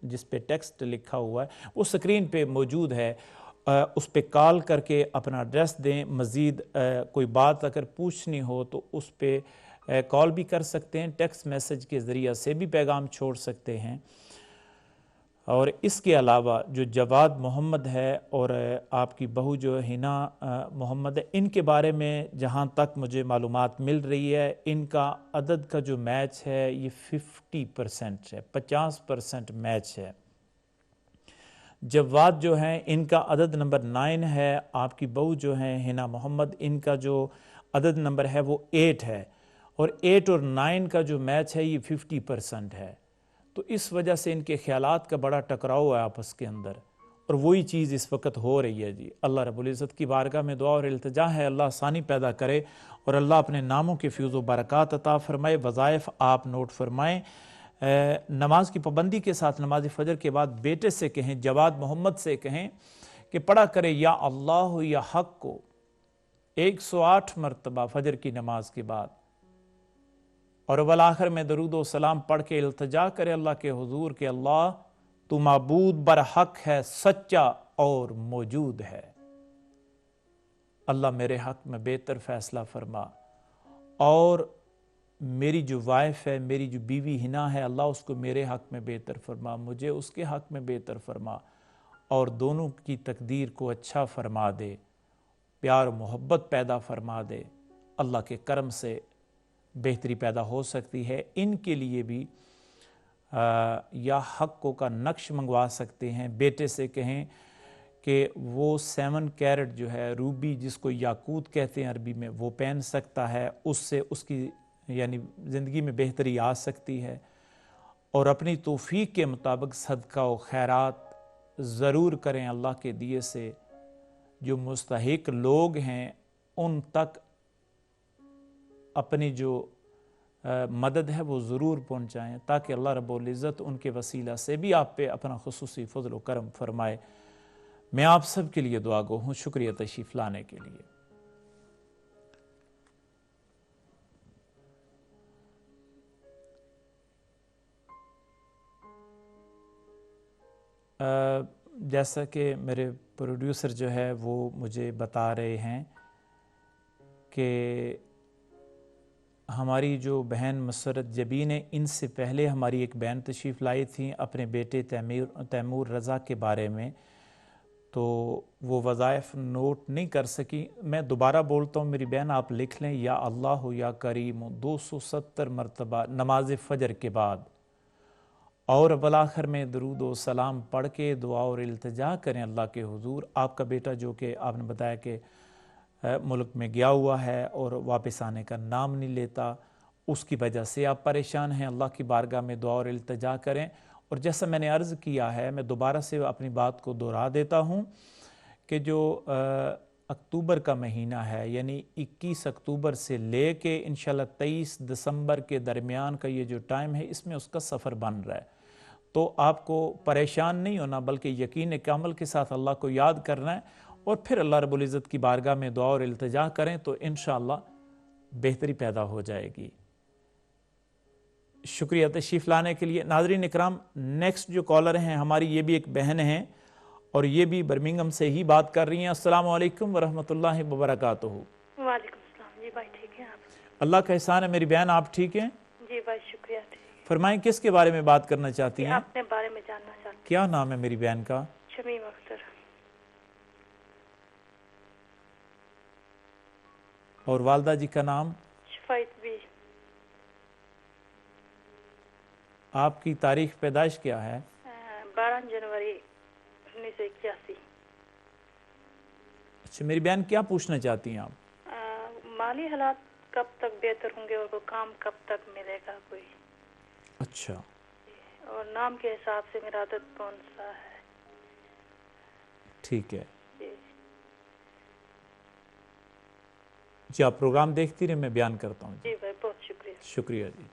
جس پہ ٹیکسٹ لکھا ہوا ہے وہ سکرین پہ موجود ہے, اس پہ کال کر کے اپنا ایڈریس دیں. مزید کوئی بات اگر پوچھنی ہو تو اس پہ کال بھی کر سکتے ہیں, ٹیکسٹ میسج کے ذریعہ سے بھی پیغام چھوڑ سکتے ہیں. اور اس کے علاوہ جو جواد محمد ہے اور آپ کی بہو جو حنا محمد ہے, ان کے بارے میں جہاں تک مجھے معلومات مل رہی ہے ان کا عدد کا جو میچ ہے یہ 50% ہے, 50% میچ ہے. جواد جو ہیں ان کا عدد نمبر 9 ہے. آپ کی بہو جو ہیں حنا محمد, ان کا جو عدد نمبر ہے وہ 8 ہے, اور 8 اور 9 کا جو میچ ہے یہ 50% ہے. تو اس وجہ سے ان کے خیالات کا بڑا ٹکراؤ ہے آپس کے اندر, اور وہی چیز اس وقت ہو رہی ہے. جی اللہ رب العزت کی بارگاہ میں دعا اور التجا ہے اللہ آسانی پیدا کرے اور اللہ اپنے ناموں کے فیض و برکات عطا فرمائے. وظائف آپ نوٹ فرمائیں. نماز کی پابندی کے ساتھ نماز فجر کے بعد بیٹے سے کہیں, جواد محمد سے کہیں کہ پڑھا کرے یا اللہ یا حق کو 108 مرتبہ فجر کی نماز کے بعد, اور بالآخر میں درود و سلام پڑھ کے التجا کرے اللہ کے حضور کہ اللہ تو معبود برحق ہے, سچا اور موجود ہے. اللہ میرے حق میں بہتر فیصلہ فرما, اور میری جو وائف ہے, میری جو بیوی حنا ہے, اللہ اس کو میرے حق میں بہتر فرما, مجھے اس کے حق میں بہتر فرما, اور دونوں کی تقدیر کو اچھا فرما دے, پیار و محبت پیدا فرما دے. اللہ کے کرم سے بہتری پیدا ہو سکتی ہے. ان کے لیے بھی یا حقوں کا نقش منگوا سکتے ہیں. بیٹے سے کہیں کہ وہ 7 کیرٹ جو ہے روبی, جس کو یاقوت کہتے ہیں عربی میں, وہ پہن سکتا ہے. اس سے اس کی یعنی زندگی میں بہتری آ سکتی ہے. اور اپنی توفیق کے مطابق صدقہ و خیرات ضرور کریں. اللہ کے دیے سے جو مستحق لوگ ہیں ان تک اپنی جو مدد ہے وہ ضرور پہنچائیں, تاکہ اللہ رب العزت ان کے وسیلہ سے بھی آپ پہ اپنا خصوصی فضل و کرم فرمائے. میں آپ سب کے لیے دعا گو ہوں. شکریہ تشریف لانے کے لیے. جیسا کہ میرے پروڈیوسر جو ہے وہ مجھے بتا رہے ہیں کہ ہماری جو بہن مسرت جبین ہے, ان سے پہلے ہماری ایک بہن تشریف لائی تھیں اپنے بیٹے تیمور رضا کے بارے میں, تو وہ وظائف نوٹ نہیں کر سکی. میں دوبارہ بولتا ہوں میری بہن, آپ لکھ لیں یا اللہ یا کریم 270 مرتبہ نماز فجر کے بعد, اور بالآخر میں درود و سلام پڑھ کے دعا اور التجا کریں اللہ کے حضور. آپ کا بیٹا جو کہ آپ نے بتایا کہ ملک میں گیا ہوا ہے اور واپس آنے کا نام نہیں لیتا, اس کی وجہ سے آپ پریشان ہیں. اللہ کی بارگاہ میں دعا اور التجا کریں. اور جیسا میں نے عرض کیا ہے, میں دوبارہ سے اپنی بات کو دہرا دیتا ہوں کہ جو اکتوبر کا مہینہ ہے, یعنی 21 اکتوبر سے لے کے انشاءاللہ 23 دسمبر کے درمیان کا یہ جو ٹائم ہے, اس میں اس کا سفر بن رہا ہے. تو آپ کو پریشان نہیں ہونا بلکہ یقین کامل کے ساتھ اللہ کو یاد کرنا ہے اور پھر اللہ رب العزت کی بارگاہ میں دعا اور التجا کریں تو انشاءاللہ بہتری پیدا ہو جائے گی۔ شکریہ تشریف لانے کے لیے۔ ناظرین اکرام، نیکسٹ جو کالر ہیں ہماری، یہ بھی ایک بہن ہیں اور یہ بھی برمنگھم سے ہی بات کر رہی ہیں۔ السلام علیکم ورحمۃ اللہ وبرکاتہ۔ وعلیکم السلام جی بھائی، ٹھیک ہیں آپ؟ اللہ کا احسان ہے میری بہن، آپ ٹھیک ہیں؟ جی بھائی شکریہ، ٹھیک۔ فرمائیں کس کے بارے میں بات کرنا چاہتی ہیں؟ اپنے بارے میں جاننا چاہتی ہوں۔ کیا نام ہے میری بہن کا؟ شمیم اختر۔ اور والدہ جی کا نام؟ شفایت بھی۔ آپ کی تاریخ پیدائش کیا ہے؟ 12 جنوری 1981۔ اچھا میری بہن، کیا پوچھنا چاہتی ہیں آپ؟ مالی حالات کب تک بہتر ہوں گے اور وہ کام کب تک ملے گا کوئی؟ اچھا، اور نام کے حساب سے میرا عدد کون سا ہے؟ ٹھیک ہے جی جی، آپ پروگرام دیکھتی رہے، میں بیان کرتا ہوں۔ جی بھائی، بہت شکریہ۔ شکریہ جی۔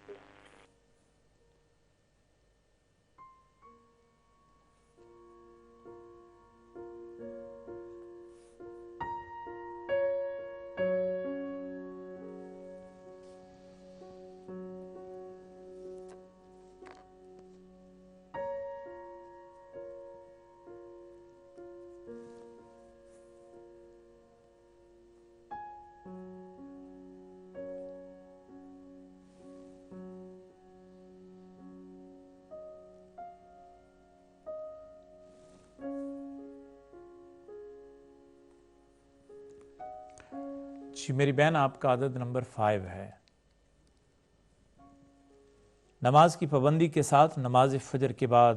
جی میری بہن، آپ کا عدد نمبر 5 ہے۔ نماز کی پابندی کے ساتھ نماز فجر کے بعد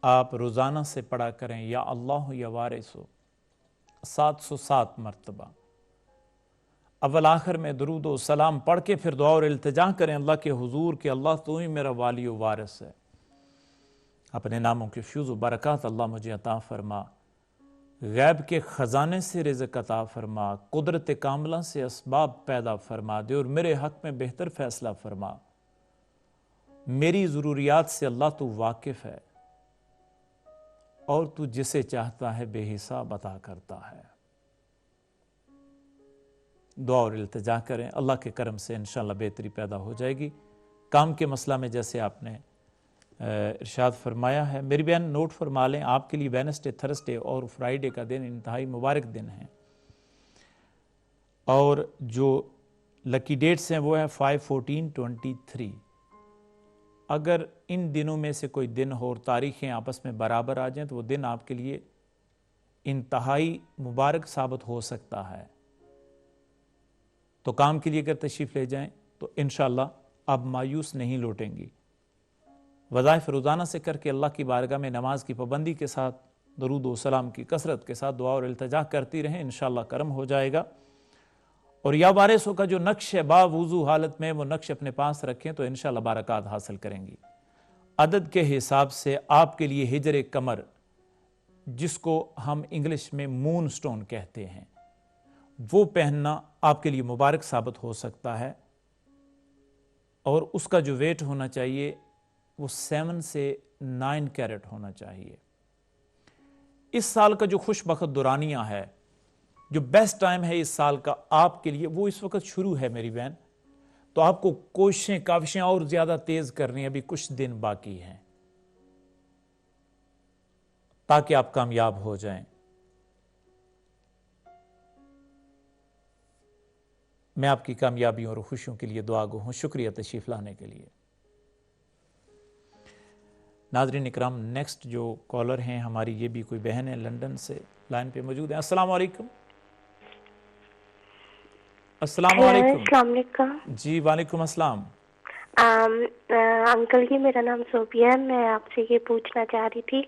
آپ روزانہ سے پڑھا کریں یا اللہ یا وارثو 707 مرتبہ۔ اول آخر میں درود و سلام پڑھ کے پھر دعا اور التجا کریں اللہ کے حضور کہ اللہ تو ہی میرا والی و وارث ہے، اپنے ناموں کے فیوز و برکات اللہ مجھے عطا فرما، غیب کے خزانے سے رزق عطا فرما، قدرت کاملہ سے اسباب پیدا فرما دے اور میرے حق میں بہتر فیصلہ فرما، میری ضروریات سے اللہ تو واقف ہے اور تو جسے چاہتا ہے بے حساب عطا کرتا ہے۔ دعا اور التجا کریں، اللہ کے کرم سے انشاءاللہ بہتری پیدا ہو جائے گی۔ کام کے مسئلہ میں جیسے آپ نے ارشاد فرمایا ہے، میری بہن نوٹ فرما لیں، آپ کے لیے وینسڈے، تھرسڈے اور فرائیڈے کا دن انتہائی مبارک دن ہے، اور جو لکی ڈیٹس ہیں وہ ہے 5, 14, 23۔ اگر ان دنوں میں سے کوئی دن ہو اور تاریخیں آپس میں برابر آ جائیں تو وہ دن آپ کے لیے انتہائی مبارک ثابت ہو سکتا ہے۔ تو کام کے لیے اگر تشریف لے جائیں تو انشاءاللہ آپ مایوس نہیں لوٹیں گی۔ وظائف روزانہ سے کر کے اللہ کی بارگاہ میں نماز کی پابندی کے ساتھ درود و سلام کی کثرت کے ساتھ دعا اور التجا کرتی رہیں، انشاءاللہ کرم ہو جائے گا۔ اور یا وارثوں کا جو نقش ہے با وضو حالت میں، وہ نقش اپنے پاس رکھیں تو انشاءاللہ برکات حاصل کریں گی۔ عدد کے حساب سے آپ کے لیے ہجر کمر، جس کو ہم انگلش میں مون سٹون کہتے ہیں، وہ پہننا آپ کے لیے مبارک ثابت ہو سکتا ہے، اور اس کا جو ویٹ ہونا چاہیے وہ 7 سے 9 کیرٹ ہونا چاہیے۔ اس سال کا جو خوش بخت دورانیہ ہے، جو بیسٹ ٹائم ہے اس سال کا آپ کے لیے، وہ اس وقت شروع ہے میری بہن، تو آپ کو کوششیں کاوشیں اور زیادہ تیز کرنی ہیں، ابھی کچھ دن باقی ہیں تاکہ آپ کامیاب ہو جائیں۔ میں آپ کی کامیابیوں اور خوشیوں کے لیے دعا گو ہوں۔ شکریہ تشریف لانے کے لیے۔ ناظرین اکرام، نیکسٹ جو کالر ہیں ہماری، یہ بھی کوئی بہن ہے، لندن سے لائن پہ موجود ہیں۔ السلام علیکم۔ السلام علیکم۔ السلام علیکم۔ جی وعلیکم السلام۔ انکل جی، میرا نام صوفیہ ہے، میں آپ سے یہ پوچھنا چاہ رہی تھی،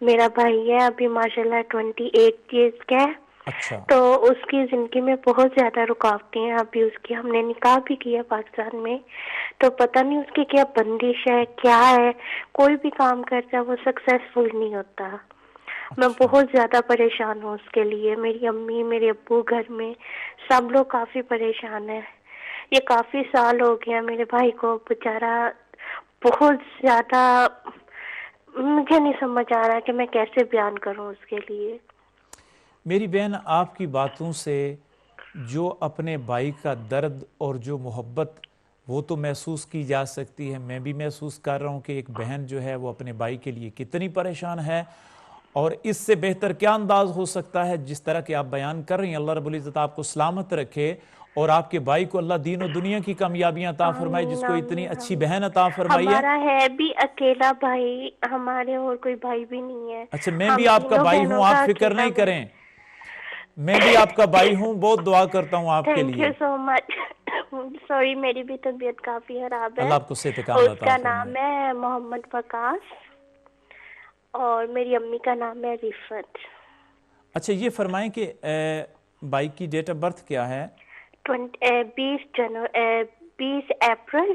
میرا بھائی ہے ابھی ماشاءاللہ 28 ایئرس کا ہے، اچھا، تو اس کی زندگی میں بہت زیادہ رکاوٹیں ہیں۔ ابھی اس کی ہم نے نکاح بھی کیا پاکستان میں، تو پتہ نہیں اس کی کیا بندش ہے، کیا ہے، کوئی بھی کام کرتا ہے وہ سکسیسفل نہیں ہوتا۔ میں بہت زیادہ پریشان ہوں اس کے لیے، میری امی، میرے ابو، گھر میں سب لوگ کافی پریشان ہیں۔ یہ کافی سال ہو گیا میرے بھائی کو، بیچارہ بہت زیادہ مجھے نہیں سمجھ آ رہا کہ میں کیسے بیان کروں اس کے لیے. میری بہن آپ کی باتوں سے جو اپنے بھائی کا درد اور جو محبت وہ تو محسوس کی جا سکتی ہے. میں بھی محسوس کر رہا ہوں کہ ایک بہن جو ہے وہ اپنے بھائی کے لیے کتنی پریشان ہے، اور اس سے بہتر کیا انداز ہو سکتا ہے جس طرح کہ آپ بیان کر رہی ہیں. اللہ رب العزت آپ کو سلامت رکھے اور آپ کے بھائی کو اللہ دین و دنیا کی کامیابیاں عطا فرمائے، جس کو اتنی اچھی بہن عطا فرمائی ہے. ہمارا ہے بھی اکیلا بھائی، ہمارے اور کوئی بھائی بھی نہیں ہے. اچھا میں بھی آپ کا بھائی ہوں، آپ فکر نہیں کریں، میں بھی آپ کا بھائی ہوں، بہت دعا کرتا ہوں آپ کے لیے. Thank you so much. Sorry میری بھی طبیعت کافی خراب ہے. اللہ آپ کو صحت کاملہ اس عطا کا فرمائے. نام ہے محمد وقاص اور میری امی کا نام ہے رفت. اچھا یہ فرمائیں کہ بھائی کی ڈیٹ آف برتھ کیا ہے؟ 20 اپریل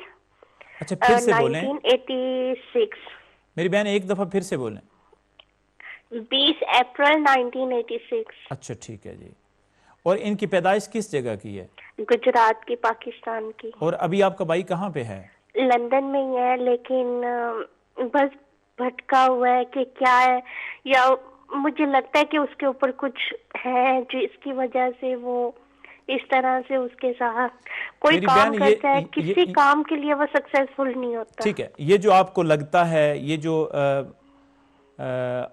اچھا پھر سے بولیں 1986. میری بہن ایک دفعہ پھر سے بولیں. 20 اپریل 1986. اچھا ٹھیک ہے جی. اور ان کی پیدائش کس جگہ کی ہے؟ گجرات کی، پاکستان کی. اور ابھی آپ کا بھائی کہاں پہ ہے؟ لندن میں ہی ہے، لیکن بس بھٹکا ہوا ہے کہ کیا ہے، یا مجھے لگتا ہے کہ اس کے اوپر کچھ ہے جس کی وجہ سے وہ اس طرح سے اس کے ساتھ کوئی کام کرتا ہے، کسی کام کے لیے وہ سکسیسفل نہیں ہوتا. ٹھیک ہے، یہ جو آپ کو لگتا ہے، یہ جو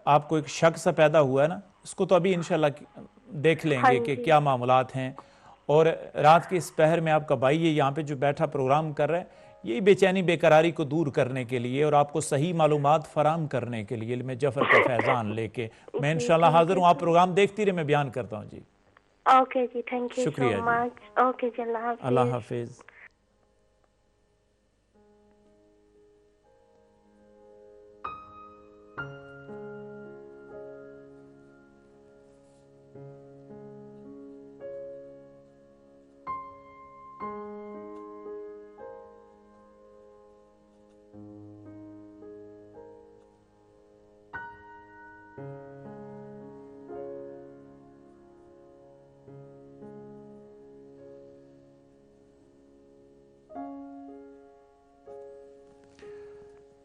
آپ کو ایک شک سا پیدا ہوا ہے نا، اس کو تو ابھی انشاءاللہ دیکھ لیں گے کہ کیا معاملات ہیں. اور رات کے اس پہر میں آپ کا بھائی یہ یہاں پہ جو بیٹھا پروگرام کر رہا ہے، یہی بے چینی بے قراری کو دور کرنے کے لیے اور آپ کو صحیح معلومات فراہم کرنے کے لیے علم جعفر کا فیضان لے کے میں انشاءاللہ حاضر ہوں. آپ پروگرام دیکھتی رہے، میں بیان کرتا ہوں جی. اوکے جی، thank you so much. Okay جی، اللہ حافظ. اللہ حافظ.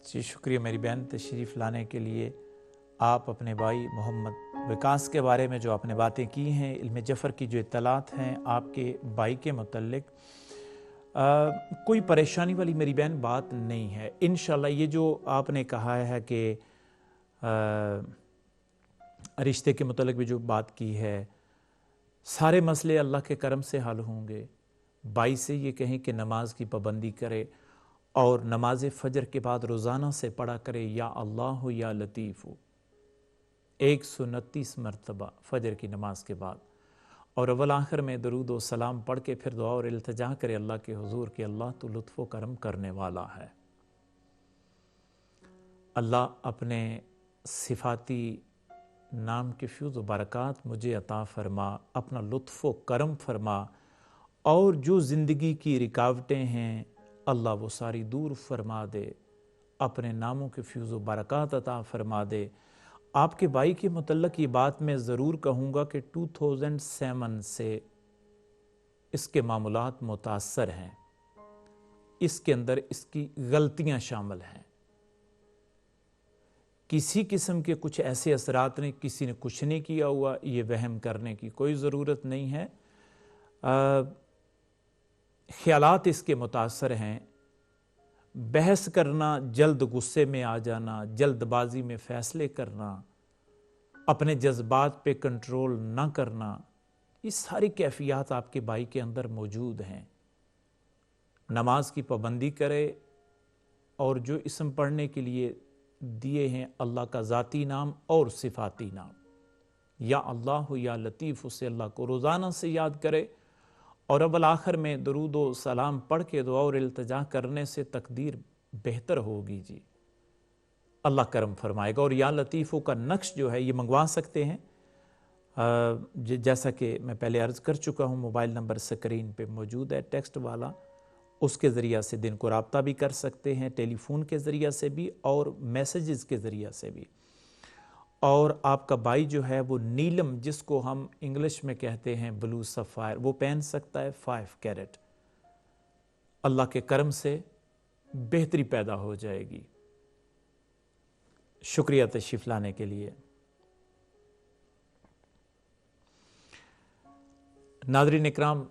جی شکریہ میری بہن تشریف لانے کے لیے. آپ اپنے بھائی محمد وقاص کے بارے میں جو آپ نے باتیں کی ہیں، علم جعفر کی جو اطلاعات ہیں آپ کے بھائی کے متعلق، کوئی پریشانی والی میری بہن بات نہیں ہے. انشاءاللہ یہ جو آپ نے کہا ہے کہ رشتے کے متعلق بھی جو بات کی ہے، سارے مسئلے اللہ کے کرم سے حل ہوں گے. بھائی سے یہ کہیں کہ نماز کی پابندی کرے اور نماز فجر کے بعد روزانہ سے پڑھا کرے یا اللہ یا لطیف 129 مرتبہ فجر کی نماز کے بعد، اور اول آخر میں درود و سلام پڑھ کے پھر دعا اور التجا کرے اللہ کے حضور کہ اللہ تو لطف و کرم کرنے والا ہے. اللہ اپنے صفاتی نام کے فیض و برکات مجھے عطا فرما، اپنا لطف و کرم فرما، اور جو زندگی کی رکاوٹیں ہیں اللہ وہ ساری دور فرما دے، اپنے ناموں کے فیض و برکات عطا فرما دے. آپ کے بھائی کے متعلق یہ بات میں ضرور کہوں گا کہ 2007 سے اس کے معاملات متاثر ہیں، اس کے اندر اس کی غلطیاں شامل ہیں. کسی قسم کے کچھ ایسے اثرات نہیں، کسی نے کچھ نہیں کیا ہوا، یہ وہم کرنے کی کوئی ضرورت نہیں ہے. خیالات اس کے متاثر ہیں. بحث کرنا، جلد غصے میں آ جانا، جلد بازی میں فیصلے کرنا، اپنے جذبات پہ کنٹرول نہ کرنا، یہ ساری کیفیات آپ کے بھائی کے اندر موجود ہیں. نماز کی پابندی کرے اور جو اسم پڑھنے کے لیے دیے ہیں اللہ کا ذاتی نام اور صفاتی نام، یا اللہ یا لطیف، اسے اللہ کو روزانہ سے یاد کرے، اور اول آخر میں درود و سلام پڑھ کے دعا اور التجا کرنے سے تقدیر بہتر ہوگی. جی اللہ کرم فرمائے گا. اور یا لطیفوں کا نقش جو ہے یہ منگوا سکتے ہیں، جیسا کہ میں پہلے عرض کر چکا ہوں. موبائل نمبر سکرین پہ موجود ہے ٹیکسٹ والا، اس کے ذریعہ سے دن کو رابطہ بھی کر سکتے ہیں، ٹیلی فون کے ذریعہ سے بھی اور میسیجز کے ذریعہ سے بھی. اور آپ کا بھائی جو ہے وہ نیلم، جس کو ہم انگلش میں کہتے ہیں بلو سفائر، وہ پہن سکتا ہے 5 کیرٹ. اللہ کے کرم سے بہتری پیدا ہو جائے گی. شکریہ تشریف لانے کے لیے۔ ناظرین اکرام،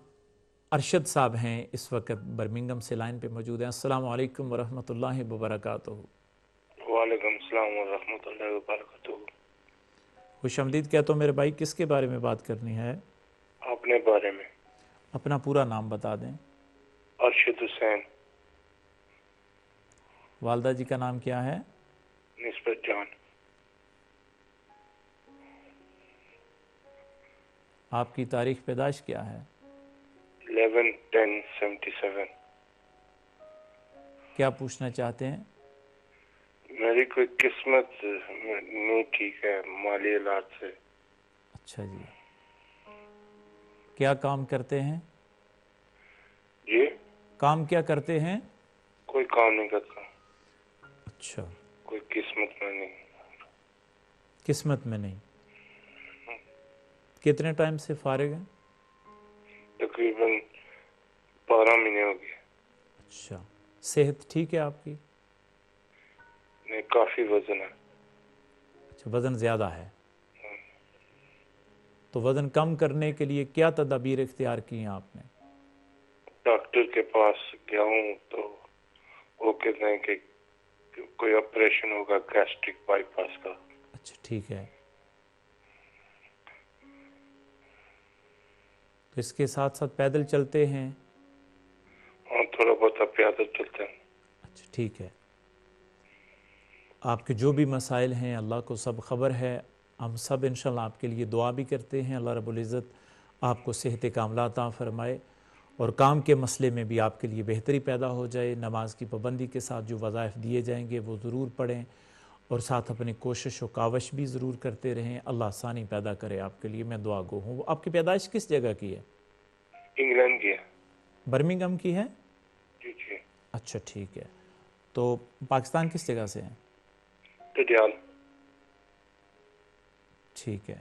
ارشد صاحب ہیں اس وقت برمنگھم سے لائن پہ موجود ہیں۔ السلام علیکم ورحمۃ اللہ وبرکاتہ۔ وعلیکم السلام ورحمۃ اللہ وبرکاتہ۔ خوش آمدید۔ کہتا ہوں میرے بھائی، کس کے بارے میں بات کرنی ہے؟ اپنے بارے میں۔ اپنا پورا نام بتا دیں۔ ارشد حسین۔ والدہ جی کا نام کیا ہے؟ نسبت جان۔ آپ کی تاریخ پیدائش کیا ہے؟ 11/10/77۔ کیا پوچھنا چاہتے ہیں؟ میری کوئی قسمت نہیں ٹھیک ہے مالی حالات سے۔ اچھا جی، کیا کام کرتے ہیں؟ جی کام کیا کرتے ہیں؟ کوئی کام نہیں کرتا۔ اچھا، کوئی قسمت میں نہیں۔ قسمت میں نہیں۔ کتنے ٹائم سے فارغ ہیں؟ تقریباً 12 مہینے ہو گئے۔ اچھا، صحت ٹھیک ہے آپ کی؟ نہیں، کافی وزن ہے۔ اچھا، وزن زیادہ ہے۔ تو وزن کم کرنے کے لیے کیا تدابیر اختیار کی ہیں آپ نے؟ ڈاکٹر کے پاس گیا ہوں تو وہ کہتے ہیں کہ کوئی آپریشن ہوگا گیسٹرک بائی پاس کا۔ اچھا ٹھیک ہے۔ تو اس کے ساتھ ساتھ پیدل چلتے ہیں؟ ہاں، تھوڑا بہت پیدل چلتے ہیں۔ اچھا ٹھیک ہے۔ آپ کے جو بھی مسائل ہیں اللہ کو سب خبر ہے، ہم سب انشاءاللہ آپ کے لیے دعا بھی کرتے ہیں۔ اللہ رب العزت آپ کو صحت کاملہ عطا فرمائے اور کام کے مسئلے میں بھی آپ کے لیے بہتری پیدا ہو جائے۔ نماز کی پابندی کے ساتھ جو وظائف دیے جائیں گے وہ ضرور پڑھیں اور ساتھ اپنی کوشش و کاوش بھی ضرور کرتے رہیں۔ اللہ آسانی پیدا کرے آپ کے لیے، میں دعا گو ہوں۔ آپ کی پیدائش کس جگہ کی ہے؟ انگلینڈ کی ہے۔ برمنگھم کی ہے؟ جی جی۔ اچھا ٹھیک ہے۔ تو پاکستان کس جگہ سے ہیں؟ ٹڈیال۔ ٹھیک ہے۔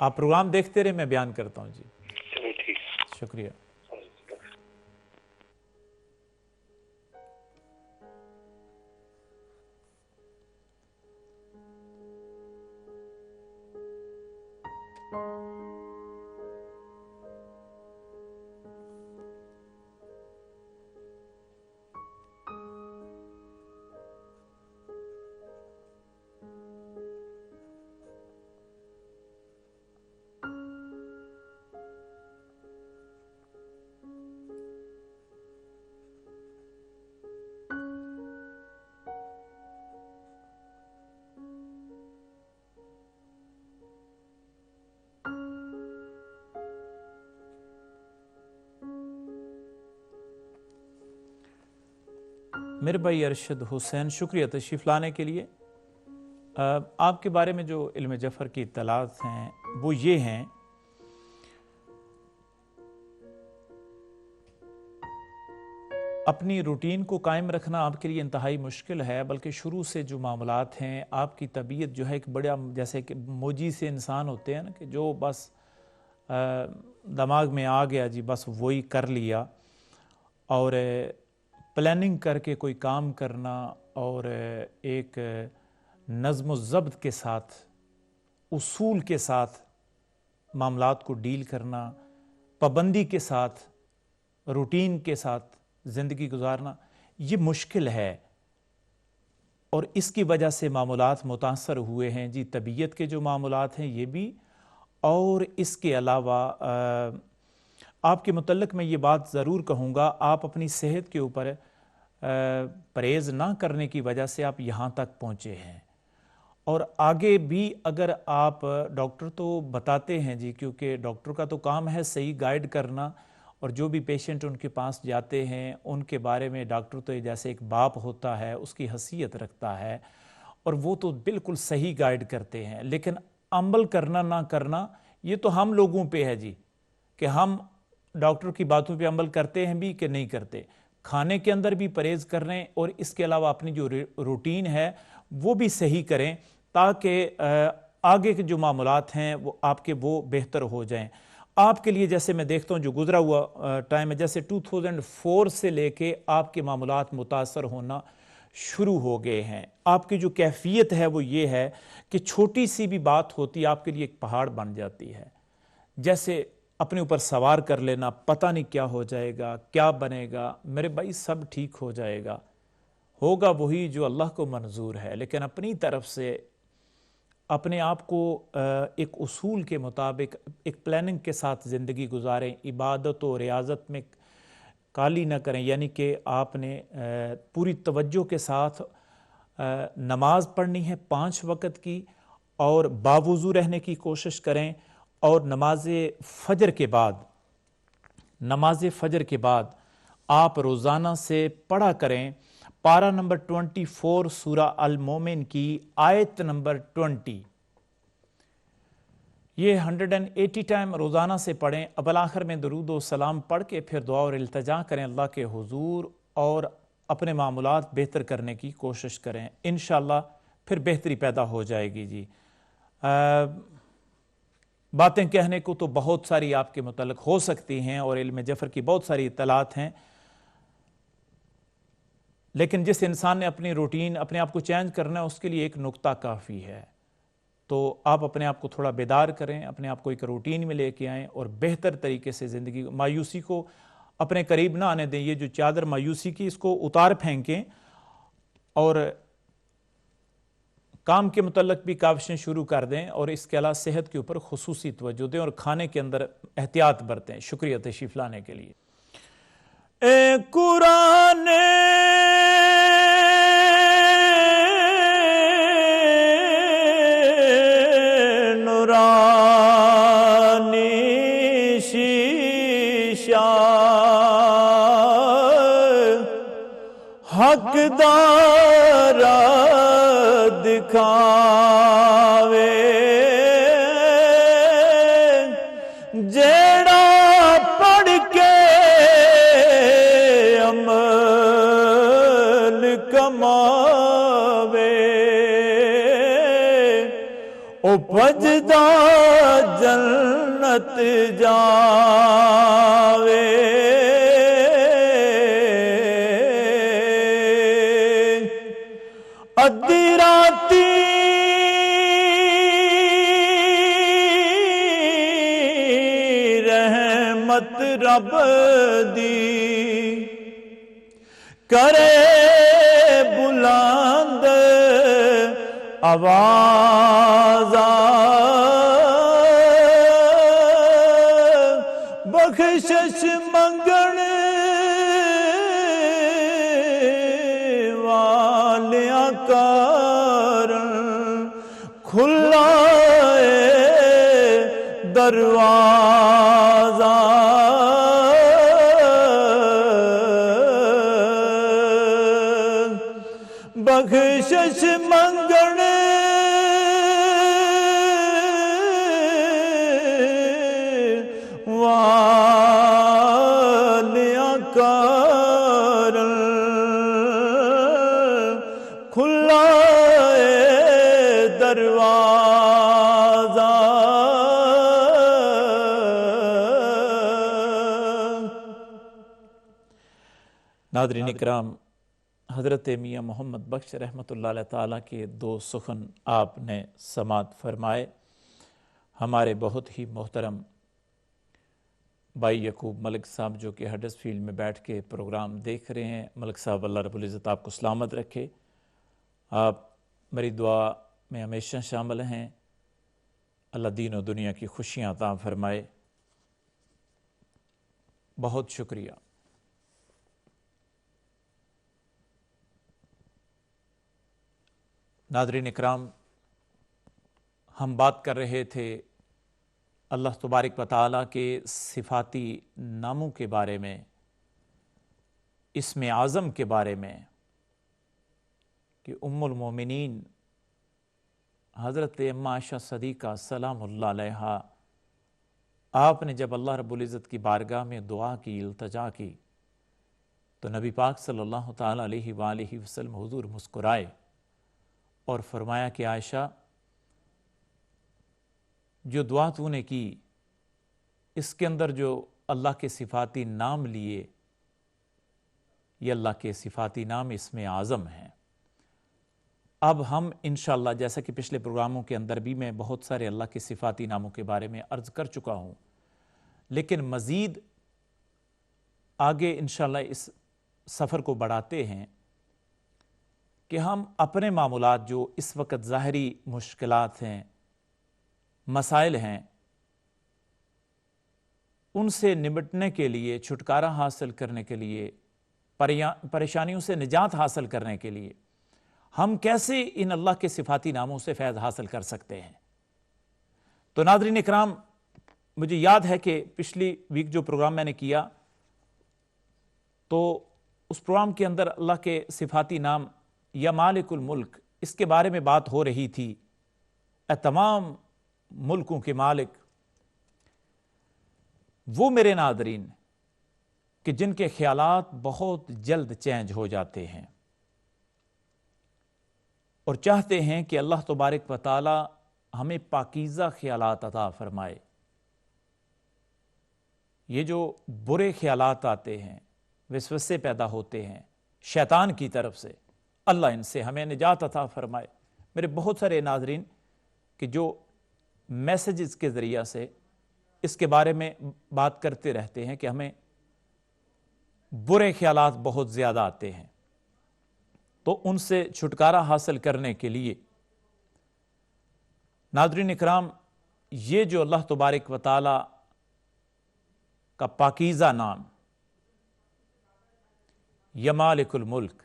آپ پروگرام دیکھتے رہے، میں بیان کرتا ہوں جی۔ چلو ٹھیک۔ شکریہ۔ میرے بھائی ارشد حسین، شکریہ تشریف لانے کے لیے۔ آپ کے بارے میں جو علم جفر کی اطلاعات ہیں وہ یہ ہیں اپنی روٹین کو قائم رکھنا آپ کے لیے انتہائی مشکل ہے، بلکہ شروع سے جو معاملات ہیں آپ کی طبیعت جو ہے ایک بڑا جیسے کہ موجی سے انسان ہوتے ہیں نا کہ جو بس دماغ میں آ گیا جی بس وہی کر لیا، اور پلاننگ کر کے کوئی کام کرنا اور ایک نظم و ضبط کے ساتھ اصول کے ساتھ معاملات کو ڈیل کرنا، پابندی کے ساتھ روٹین کے ساتھ زندگی گزارنا یہ مشکل ہے، اور اس کی وجہ سے معاملات متاثر ہوئے ہیں جی۔ طبیعت کے جو معاملات ہیں یہ بھی، اور اس کے علاوہ آپ کے متعلق میں یہ بات ضرور کہوں گا، آپ اپنی صحت کے اوپر پرہیز نہ کرنے کی وجہ سے آپ یہاں تک پہنچے ہیں، اور آگے بھی اگر آپ ڈاکٹر تو بتاتے ہیں جی، کیونکہ ڈاکٹر کا تو کام ہے صحیح گائیڈ کرنا، اور جو بھی پیشنٹ ان کے پاس جاتے ہیں ان کے بارے میں ڈاکٹر تو جیسے ایک باپ ہوتا ہے اس کی حیثیت رکھتا ہے، اور وہ تو بالکل صحیح گائیڈ کرتے ہیں، لیکن عمل کرنا نہ کرنا یہ تو ہم لوگوں پہ ہے جی، کہ ہم ڈاکٹر کی باتوں پہ عمل کرتے ہیں بھی کہ نہیں کرتے۔ کھانے کے اندر بھی پرہیز کریں اور اس کے علاوہ اپنی جو روٹین ہے وہ بھی صحیح کریں، تاکہ آگے کے جو معاملات ہیں وہ آپ کے وہ بہتر ہو جائیں۔ آپ کے لیے جیسے میں دیکھتا ہوں جو گزرا ہوا ٹائم ہے، جیسے 2004 سے لے کے آپ کے معاملات متاثر ہونا شروع ہو گئے ہیں. آپ کی جو کیفیت ہے وہ یہ ہے کہ چھوٹی سی بھی بات ہوتی آپ کے لیے ایک پہاڑ بن جاتی ہے. جیسے اپنے اوپر سوار کر لینا، پتہ نہیں کیا ہو جائے گا، کیا بنے گا. میرے بھائی سب ٹھیک ہو جائے گا، ہوگا وہی جو اللہ کو منظور ہے. لیکن اپنی طرف سے اپنے آپ کو ایک اصول کے مطابق ایک پلاننگ کے ساتھ زندگی گزاریں. عبادت و ریاضت میں کالی نہ کریں، یعنی کہ آپ نے پوری توجہ کے ساتھ نماز پڑھنی ہے 5 وقت کی، اور باوضو رہنے کی کوشش کریں. اور نماز فجر کے بعد آپ روزانہ سے پڑھا کریں پارہ نمبر 24 سورہ المومن کی آیت نمبر 20. یہ 180 ٹائم روزانہ سے پڑھیں. اب بالآخر میں درود و سلام پڑھ کے پھر دعا اور التجا کریں اللہ کے حضور، اور اپنے معاملات بہتر کرنے کی کوشش کریں. انشاءاللہ پھر بہتری پیدا ہو جائے گی. جی باتیں کہنے کو تو بہت ساری آپ کے متعلق ہو سکتی ہیں، اور علم جفر کی بہت ساری اطلاعات ہیں، لیکن جس انسان نے اپنی روٹین اپنے آپ کو چینج کرنا ہے اس کے لیے ایک نقطہ کافی ہے. تو آپ اپنے آپ کو تھوڑا بیدار کریں، اپنے آپ کو ایک روٹین میں لے کے آئیں، اور بہتر طریقے سے زندگی. مایوسی کو اپنے قریب نہ آنے دیں. یہ جو چادر مایوسی کی، اس کو اتار پھینکیں، اور کام کے متعلق بھی کاوشیں شروع کر دیں، اور اس کے علاوہ صحت کے اوپر خصوصی توجہ دیں، اور کھانے کے اندر احتیاط برتیں. شکریہ تشریف لانے کے لیے. اے قرآن نورانی شیشہ حقدار دکھاوے، جیڑا پڑھ کے عمل کماوے، او بجدا جنت جاوے. ادھی راتی رحمت رب دی کرے بلند آواز، بخشش منگن والیاں کارن کھلا دروازہ، بخشش منگن والیاں کارن کھلا دروازہ. ناظرین اکرام، حضرت میاں محمد بخش رحمۃ اللہ علیہ تعالیٰ کے 2 سخن آپ نے سماعت فرمائے. ہمارے بہت ہی محترم بھائی یعقوب ملک صاحب جو کہ ہڈرسفیلڈ میں بیٹھ کے پروگرام دیکھ رہے ہیں. ملک صاحب اللہ رب العزت آپ کو سلامت رکھے. آپ میری دعا میں ہمیشہ شامل ہیں. اللہ دین و دنیا کی خوشیاں عطا فرمائے. بہت شکریہ. ناظرین اکرام، ہم بات کر رہے تھے اللہ تبارک و تعالیٰ کے صفاتی ناموں کے بارے میں، اسم اعظم کے بارے میں، کہ ام المومنین حضرت اماں عائشہ صدیقہ سلام اللہ علیہا، آپ نے جب اللہ رب العزت کی بارگاہ میں دعا کی، التجا کی، تو نبی پاک صلی اللہ تعالیٰ علیہ وآلہ وسلم حضور مسکرائے اور فرمایا کہ عائشہ، جو دعا تو نے کی اس کے اندر جو اللہ کے صفاتی نام لیے، یہ اللہ کے صفاتی نام اسم اعظم ہیں۔ اب ہم انشاءاللہ جیسا کہ پچھلے پروگراموں کے اندر بھی میں بہت سارے اللہ کے صفاتی ناموں کے بارے میں عرض کر چکا ہوں، لیکن مزید آگے انشاءاللہ اس سفر کو بڑھاتے ہیں کہ ہم اپنے معاملات جو اس وقت ظاہری مشکلات ہیں، مسائل ہیں، ان سے نمٹنے کے لیے، چھٹکارا حاصل کرنے کے لیے، پریشانیوں سے نجات حاصل کرنے کے لیے ہم کیسے ان اللہ کے صفاتی ناموں سے فیض حاصل کر سکتے ہیں۔ تو ناظرین اکرام، مجھے یاد ہے کہ پچھلی ویک جو پروگرام میں نے کیا تو اس پروگرام کے اندر اللہ کے صفاتی نام یا مالک الملک، اس کے بارے میں بات ہو رہی تھی۔ اے تمام ملکوں کے مالک، وہ میرے ناظرین کہ جن کے خیالات بہت جلد چینج ہو جاتے ہیں اور چاہتے ہیں کہ اللہ تبارک و تعالی ہمیں پاکیزہ خیالات عطا فرمائے۔ یہ جو برے خیالات آتے ہیں، وسوسے پیدا ہوتے ہیں شیطان کی طرف سے، اللہ ان سے ہمیں نجات عطا فرمائے۔ میرے بہت سارے ناظرین کہ جو میسیجز کے ذریعہ سے اس کے بارے میں بات کرتے رہتے ہیں کہ ہمیں برے خیالات بہت زیادہ آتے ہیں، تو ان سے چھٹکارا حاصل کرنے کے لیے ناظرین اکرام، یہ جو اللہ تبارک و تعالی کا پاکیزہ نام یا مالک الملک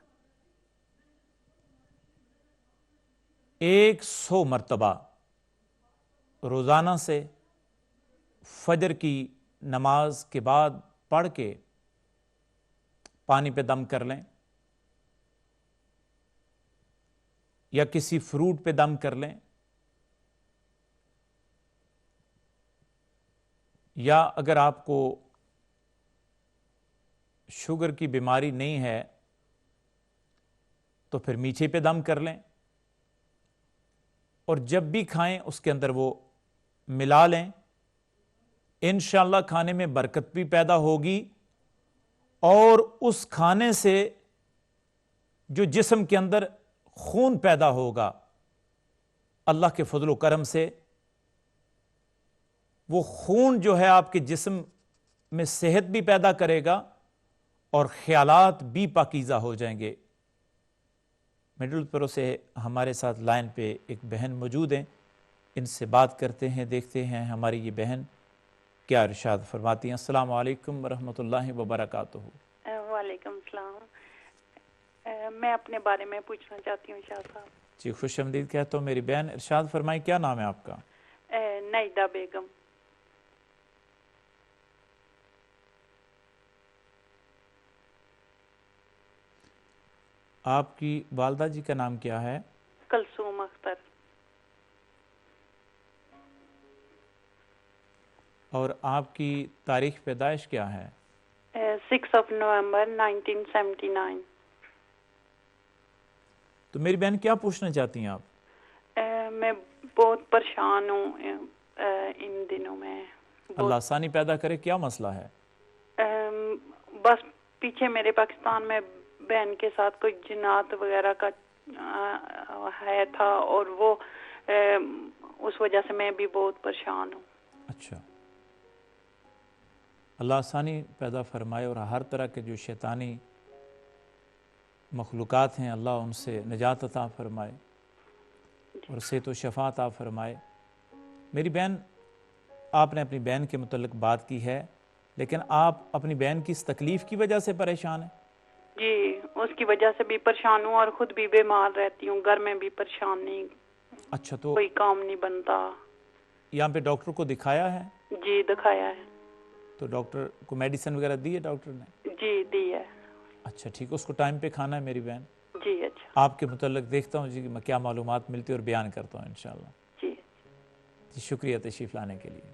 100 مرتبہ روزانہ سے فجر کی نماز کے بعد پڑھ کے پانی پہ دم کر لیں یا کسی فروٹ پہ دم کر لیں، یا اگر آپ کو شوگر کی بیماری نہیں ہے تو پھر میٹھے پہ دم کر لیں، اور جب بھی کھائیں اس کے اندر وہ ملا لیں۔ انشاءاللہ کھانے میں برکت بھی پیدا ہوگی، اور اس کھانے سے جو جسم کے اندر خون پیدا ہوگا، اللہ کے فضل و کرم سے وہ خون جو ہے آپ کے جسم میں صحت بھی پیدا کرے گا اور خیالات بھی پاکیزہ ہو جائیں گے۔ مڈل پرو سے ہمارے ساتھ لائن پہ ایک بہن موجود ہیں، ان سے بات کرتے ہیں، دیکھتے ہیں ہماری یہ بہن کیا ارشاد فرماتی ہیں۔ السلام علیکم ورحمۃ اللہ وبرکاتہ۔ وعلیکم السلام۔ میں اپنے بارے میں پوچھنا چاہتی ہوں شاہ صاحب۔ جی خوش آمدید کہتا ہوں میری بہن، ارشاد فرمائیں کیا نام ہے آپ کا؟ نائدہ بیگم۔ آپ کی والدہ جی کا نام کیا ہے؟ کلثوم اختر۔ اور آپ کی تاریخ پیدائش کیا ہے؟ 6 نومبر 1979۔ تو میری بہن کیا پوچھنا چاہتی ہیں آپ؟ میں بہت پریشان ہوں ان دنوں میں۔ اللہ آسانی پیدا کرے، کیا مسئلہ ہے؟ بس پیچھے میرے پاکستان میں بہن کے ساتھ کوئی جنات وغیرہ کا ہے تھا، اور وہ اس وجہ سے میں بھی بہت پریشان ہوں۔ اچھا، اللہ آسانی پیدا فرمائے، اور ہر طرح کے جو شیطانی مخلوقات ہیں اللہ ان سے نجات عطا فرمائے اور صحت و شفا عطا فرمائے۔ میری بہن، آپ نے اپنی بہن کے متعلق بات کی ہے، لیکن آپ اپنی بہن کی اس تکلیف کی وجہ سے پریشان ہیں؟ جی، اس کی وجہ سے بھی پریشان ہوں، اور خود بھی بیمار رہتی ہوں، گھر میں بھی پریشان نہیں۔ اچھا، تو کوئی کام نہیں بنتا۔ یہاں پہ ڈاکٹر کو دکھایا ہے؟ جی دکھایا ہے۔ تو ڈاکٹر کو میڈیسن وغیرہ دی ہے ڈاکٹر نے؟ جی دی ہے۔ اچھا ٹھیک، اس کو ٹائم پہ کھانا ہے میری بہن۔ جی اچھا۔ آپ کے متعلق دیکھتا ہوں جی میں کیا معلومات ملتی ہے اور بیان کرتا ہوں انشاءاللہ۔ جی شکریہ تشریف لانے کے لیے۔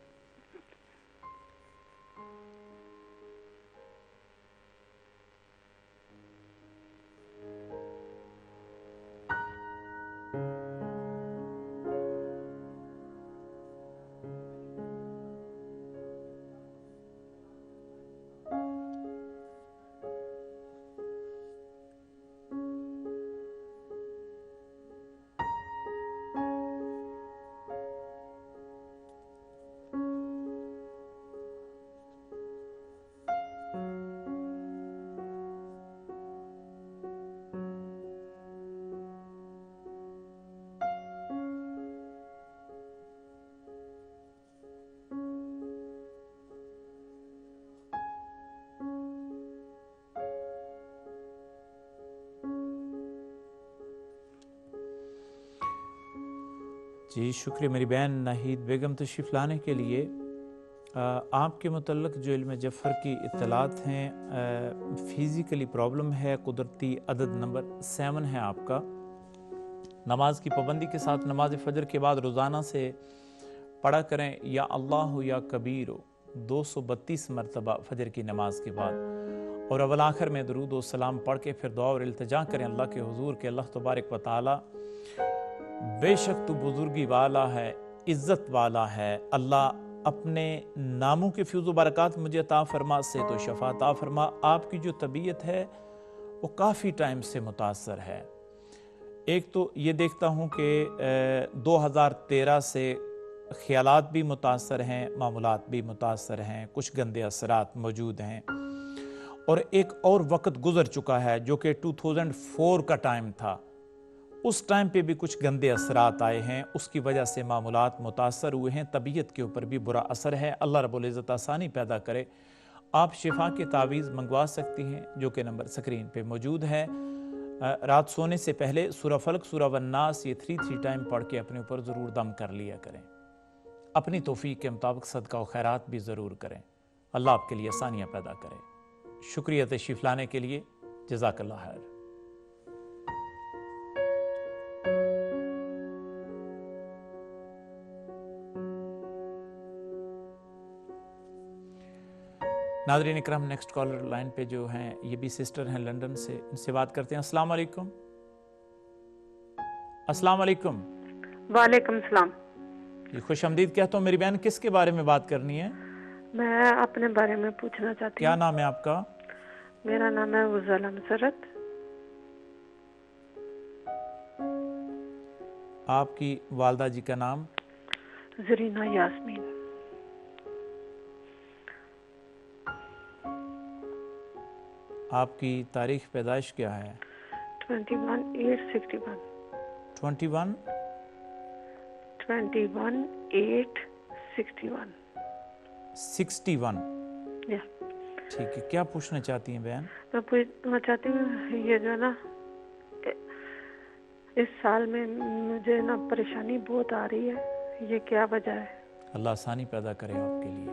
جی شکریہ میری بہن ناہید بیگم تشریف لانے کے لیے. آپ کے متعلق جو علم جعفر کی اطلاعات ہیں، فزیکلی پرابلم ہے، قدرتی عدد نمبر 7 ہے آپ کا. نماز کی پابندی کے ساتھ نماز فجر کے بعد روزانہ سے پڑھا کریں یا اللہ یا کبیر 232 مرتبہ فجر کی نماز کے بعد، اور اول آخر میں درود و سلام پڑھ کے پھر دعا اور التجا کریں اللہ کے حضور کہ اللہ تبارک و تعالی بے شک تو بزرگی والا ہے، عزت والا ہے، اللہ اپنے ناموں کے فیض و برکات مجھے عطا فرما، صحت و شفا عطا فرما. آپ کی جو طبیعت ہے وہ کافی ٹائم سے متاثر ہے. ایک تو یہ دیکھتا ہوں کہ 2013 سے خیالات بھی متاثر ہیں، معمولات بھی متاثر ہیں، کچھ گندے اثرات موجود ہیں، اور ایک اور وقت گزر چکا ہے جو کہ 2004 کا ٹائم تھا. اس ٹائم پہ بھی کچھ گندے اثرات آئے ہیں، اس کی وجہ سے معمولات متاثر ہوئے ہیں، طبیعت کے اوپر بھی برا اثر ہے. اللہ رب العزت آسانی پیدا کرے. آپ شفا کی تعویذ منگوا سکتی ہیں جو کہ نمبر سکرین پہ موجود ہے. رات سونے سے پہلے سورہ فلق، سورہ والناس یہ 3 ٹائم پڑھ کے اپنے اوپر ضرور دم کر لیا کریں. اپنی توفیق کے مطابق صدقہ و خیرات بھی ضرور کریں. اللہ آپ کے لیے آسانیاں پیدا کرے. شکریہ تشریف لانے کے لیے. جزاک اللہ خیر. ناظرین اکرام، نیکسٹ کالر لائن پہ جو ہیں یہ بھی سسٹر ہیں لندن سے، ان سے بات کرتے ہیں. السلام علیکم. السلام علیکم. وعلیکم السلام. جی خوش آمدید. کہتا ہوں میری بہن کس کے بارے میں بات کرنی ہے؟ میں اپنے بارے میں پوچھنا چاہتی ہوں. کیا نام ہے آپ کا؟ میرا نام ہے غزالہ مسرت. آپ کی والدہ جی کا نام؟ زرینہ یاسمین. آپ کی تاریخ پیدائش کیا ہے؟ 21/8/61. 21/8/61. ٹھیک ہے. کیا پوچھنا چاہتی ہیں بہن؟ میں پوچھنا چاہتی ہوں یہ جو نا اس سال میں مجھے نا پریشانی بہت آ رہی ہے، یہ کیا وجہ ہے؟ اللہ آسانی پیدا کرے آپ کے لیے.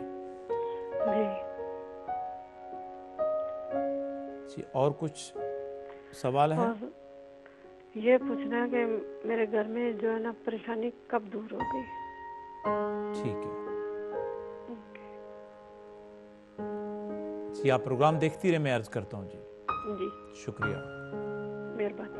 جی جی. اور کچھ سوال ہے؟ یہ پوچھنا ہے کہ میرے گھر میں جو ہے نا پریشانی کب دور ہوگی؟ ٹھیک ہے جی. آپ پروگرام دیکھتی رہے، میں عرض کرتا ہوں. جی شکریہ، مہربانی.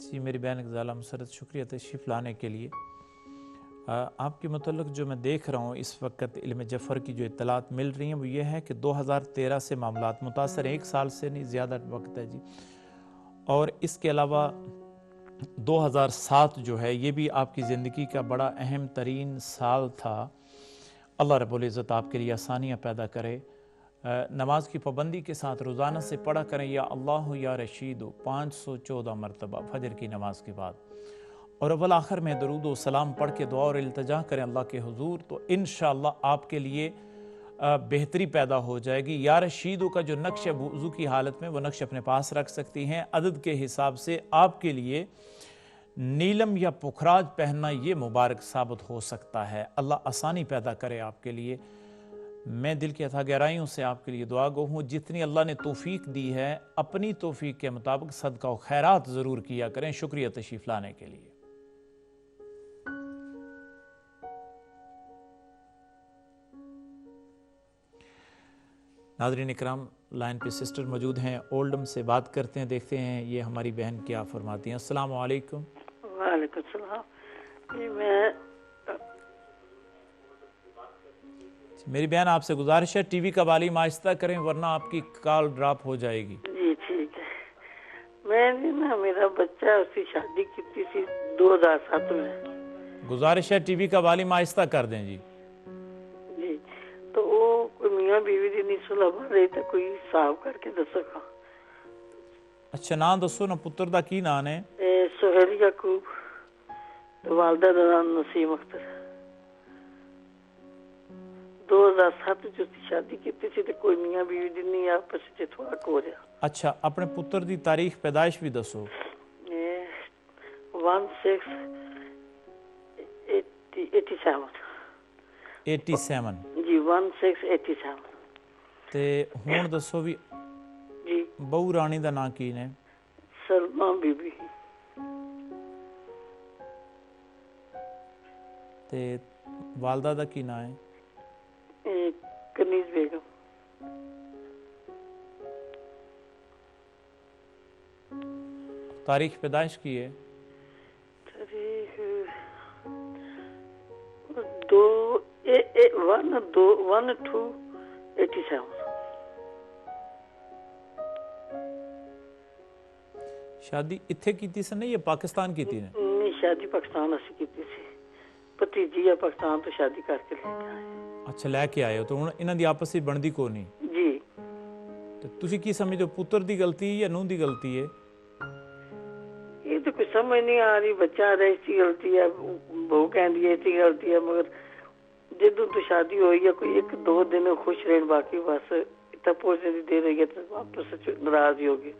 جی میری بہن غزالہ مسرت، شکریہ تشریف لانے کے لیے. آپ کے متعلق جو میں دیکھ رہا ہوں اس وقت علم جعفر کی جو اطلاعات مل رہی ہیں وہ یہ ہے کہ 2013 سے معاملات متاثر ہیں، 1 سال سے نہیں، زیادہ وقت ہے. جی. اور اس کے علاوہ 2007 جو ہے یہ بھی آپ کی زندگی کا بڑا اہم ترین سال تھا. اللہ رب العزت آپ کے لیے آسانیاں پیدا کرے. نماز کی پابندی کے ساتھ روزانہ سے پڑھا کریں یا اللہ یا رشید 514 مرتبہ فجر کی نماز کے بعد، اور اول آخر میں درود و سلام پڑھ کے دعا اور التجا کریں اللہ کے حضور، تو انشاءاللہ آپ کے لیے بہتری پیدا ہو جائے گی. یا رشیدو کا جو نقش ہے وضو کی حالت میں وہ نقش اپنے پاس رکھ سکتی ہیں. عدد کے حساب سے آپ کے لیے نیلم یا پکھراج پہننا یہ مبارک ثابت ہو سکتا ہے. اللہ آسانی پیدا کرے آپ کے لیے. میں دل کی اتھا گہرائیوں سے آپ کے لیے دعا گو ہوں. جتنی اللہ نے توفیق دی ہے اپنی توفیق کے مطابق صدقہ و خیرات ضرور کیا کریں. شکریہ تشریف لانے کے لیے. ناظرین اکرام لائن پہ سسٹر موجود ہیں، اولڈم سے بات کرتے ہیں، دیکھتے ہیں یہ ہماری بہن کیا فرماتی ہیں۔ السلام علیکم۔ وعلیکم السلام۔ جی میں میری بہن آپ سے گزارش ہے ٹی وی کا والیوم آہستہ کریں ورنہ آپ کی کال ڈراپ ہو جائے گی۔ جی ٹھیک ہے۔ میں نے نا میرا بچہ اس کی شادی کی تھی 2007 میں۔ گزارش ہے ٹی وی کا والیوم آہستہ کر دیں جی۔ جی تو وہ کوئی میاں بیوی دی نہیں صلح بن رہی تھا، کوئی حساب کر کے دسو گا۔ اچھا نام دسو نا، پتر دا کی نام ہے؟ سہیل یعقوب، والدہ دا نام نسیم اختر۔ 2007 جو شادی کی تھی تو کوئی میاں بیوی دی نہیں، آپس وچ تھوڑا ہو رہا۔ اچھا اپنے پتر دی تاریخ پیدائش بھی دسو۔ 1687 جی 1687 تے ہون دسو بھی جی بہو رانی دا نام کی نے؟ سلمہ بی بی۔ تے والدہ دا کی نام ہے؟ کنیز بیگم۔ تاریخ پیدائش کی ہے؟ تاریخ 1287۔ شادی اتھے کیتی سے نہیں یہ پاکستان کیتی نے؟ نہیں شادی پاکستان اسی کیتی سی، بھتیجی ہے پاکستان تو شادی کر کے لے کے آئے۔ اچھا لے کے آئے ہو تو انہاں دی آپس وچ بندی کو نہیں؟ جی تو تسی کی سمجھو پتر دی غلطی یا نوہ دی غلطی ہے؟ یہ تو کچھ سمجھ نہیں آ رہی، بچہ آ رہا اس کی غلطی ہے، بہو کہندی ہے اس کی غلطی ہے، مگر جدوں تو شادی ہوئی ہے کوئی 1-2 دن خوش رہن، باقی بس اتنا پہنچنے دی دیر ہوئی ہے تو واپس ناراض ہی ہوگی۔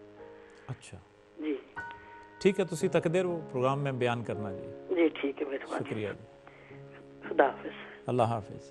اچھا جی ٹھیک ہے، تسی تقدیر وہ پروگرام میں بیان کرنا جی۔ جی ٹھیک ہے، مہربانی، شکریہ جی، خدا حافظ۔ اللہ حافظ۔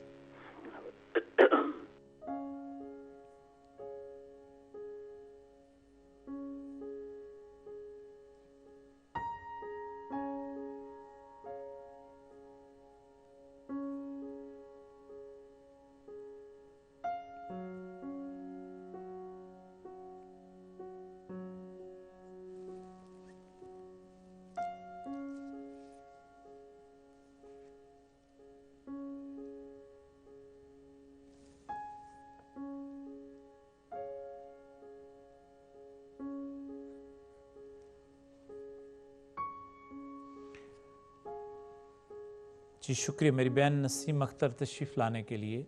جی شکریہ میری بہن نسیم اختر تشریف لانے کے لیے۔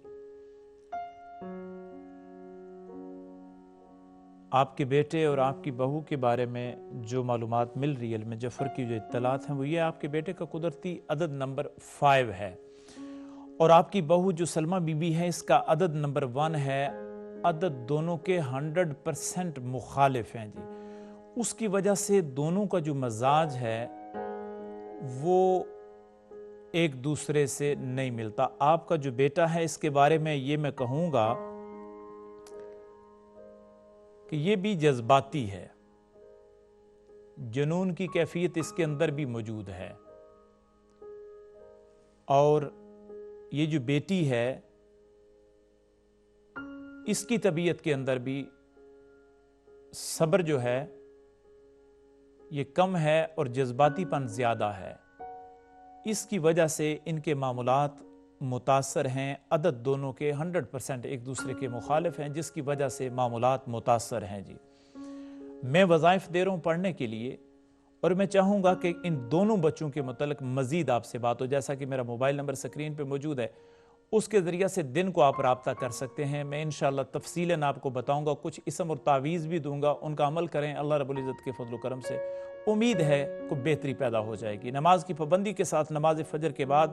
آپ کے بیٹے اور آپ کی بہو کے بارے میں جو معلومات مل رہی ہے، علم جعفر کی جو اطلاعات ہیں وہ یہ آپ کے بیٹے کا قدرتی عدد نمبر 5 ہے اور آپ کی بہو جو سلمہ بی بی ہے اس کا عدد نمبر 1 ہے۔ عدد دونوں کے 100% مخالف ہیں جی، اس کی وجہ سے دونوں کا جو مزاج ہے وہ ایک دوسرے سے نہیں ملتا۔ آپ کا جو بیٹا ہے اس کے بارے میں یہ میں کہوں گا کہ یہ بھی جذباتی ہے، جنون کی کیفیت اس کے اندر بھی موجود ہے، اور یہ جو بیٹی ہے اس کی طبیعت کے اندر بھی صبر جو ہے یہ کم ہے اور جذباتی پن زیادہ ہے، اس کی وجہ سے ان کے معاملات متاثر ہیں۔ عدد دونوں کے 100% ایک دوسرے کے مخالف ہیں، جس کی وجہ سے معاملات متاثر ہیں جی۔ میں وظائف دے رہا ہوں پڑھنے کے لیے اور میں چاہوں گا کہ ان دونوں بچوں کے متعلق مزید آپ سے بات ہو، جیسا کہ میرا موبائل نمبر سکرین پہ موجود ہے، اس کے ذریعہ سے دن کو آپ رابطہ کر سکتے ہیں۔ میں انشاءاللہ تفصیلاً آپ کو بتاؤں گا، کچھ اسم اور تعویذ بھی دوں گا، ان کا عمل کریں، اللہ رب العزت کے فضل و کرم سے امید ہے کہ بہتری پیدا ہو جائے گی۔ نماز کی پابندی کے ساتھ نماز فجر کے بعد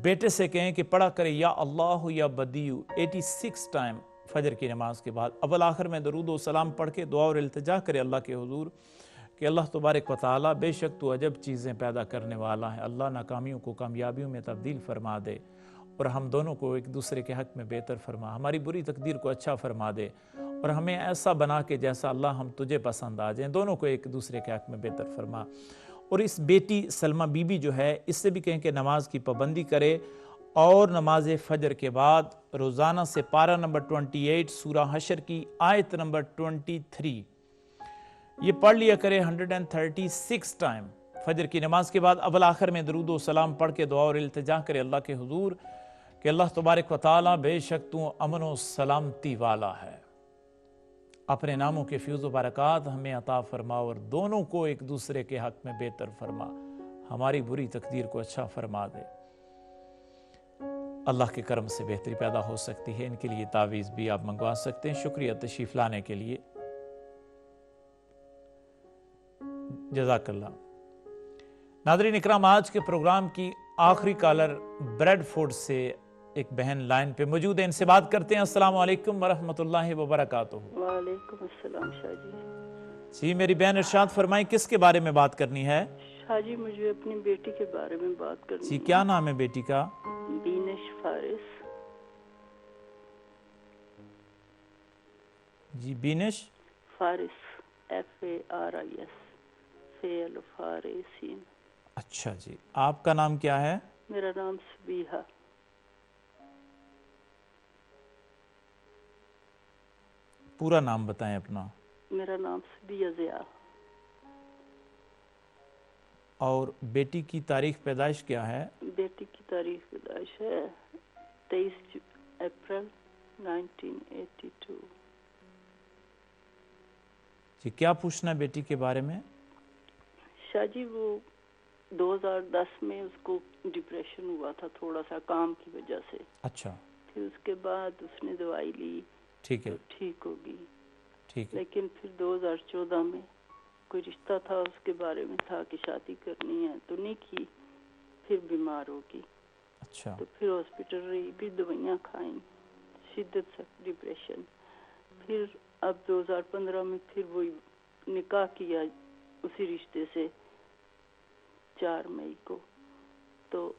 بیٹے سے کہیں کہ پڑھا کرے یا اللہ یا بدیو 86 ٹائم فجر کی نماز کے بعد، اول آخر میں درود و سلام پڑھ کے دعا اور التجا کرے اللہ کے حضور کہ اللہ تبارک و تعالی بے شک تو عجب چیزیں پیدا کرنے والا ہے، اللہ ناکامیوں کو کامیابیوں میں تبدیل فرما دے اور ہم دونوں کو ایک دوسرے کے حق میں بہتر فرما، ہماری بری تقدیر کو اچھا فرما دے اور ہمیں ایسا بنا کہ جیسا اللہ ہم تجھے پسند آ جائیں، دونوں کو ایک دوسرے کے حق میں بہتر فرما۔ اور اس بیٹی سلمہ بی بی جو ہے اس سے بھی کہیں کہ نماز کی پابندی کرے اور نماز فجر کے بعد روزانہ سے پارہ نمبر 28 سورہ حشر کی آیت نمبر 23 یہ پڑھ لیا کرے 136 ٹائم فجر کی نماز کے بعد. اول آخر میں درود و سلام پڑھ کے دعا اور التجا کرے اللہ کے حضور کہ اللہ تبارک و تعالی بے شک تو امن و سلامتی والا ہے، اپنے ناموں کے فیض و برکات ہمیں عطا فرما اور دونوں کو ایک دوسرے کے حق میں بہتر فرما، ہماری بری تقدیر کو اچھا فرما دے. اللہ کے کرم سے بہتری پیدا ہو سکتی ہے. ان کے لیے تعویذ بھی آپ منگوا سکتے ہیں. شکریہ تشریف لانے کے لیے، جزاک اللہ. ناظرین اکرام، آج کے پروگرام کی آخری کالر بریڈ فورڈ سے ایک بہن لائن پہ موجود ہے، ان سے بات کرتے ہیں. السلام علیکم ورحمۃ اللہ وبرکاتہ. وعلیکم السلام شاہ جی. جی میری بہن ارشاد فرمائیں کس کے بارے میں بات کرنی ہے؟ شاہ جی مجھے اپنی بیٹی کے بارے میں بات کرنی ہے. جی کیا نام ہے بیٹی کا؟ بینش فارس. جی بینش فارس، FARIS، فعل فارسین. اچھا جی، آپ کا نام کیا ہے؟ میرا نام سبیحہ. پورا نام بتائیں اپنا. میرا نام سبیحہ ضیاء. اور بیٹی کی تاریخ پیدائش کیا ہے؟ بیٹی کی تاریخ پیدائش ہے 23 اپریل 1982. جی کیا پوچھنا ہے بیٹی کے بارے میں؟ شاہ جی وہ 2010 میں اس کو ڈپریشن ہوا تھا تھوڑا سا کام کی وجہ سے. اچھا. پھر اس کے بعد اس نے دوائی لی، ٹھیک ہے، ٹھیک ہوگی. ٹھیک ہے. لیکن پھر 2014 میں کوئی رشتہ تھا، اس کے بارے میں تھا کہ شادی کرنی ہے تو نہیں کی، پھر بیمار ہوگی. اچھا. تو پھر ہاسپٹل رہی، پھر دوائیاں کھائیں، شدت سے ڈپریشن. پھر اب 2015 میں پھر وہی نکاح کیا اسی رشتے سے 4 مئی کو، تو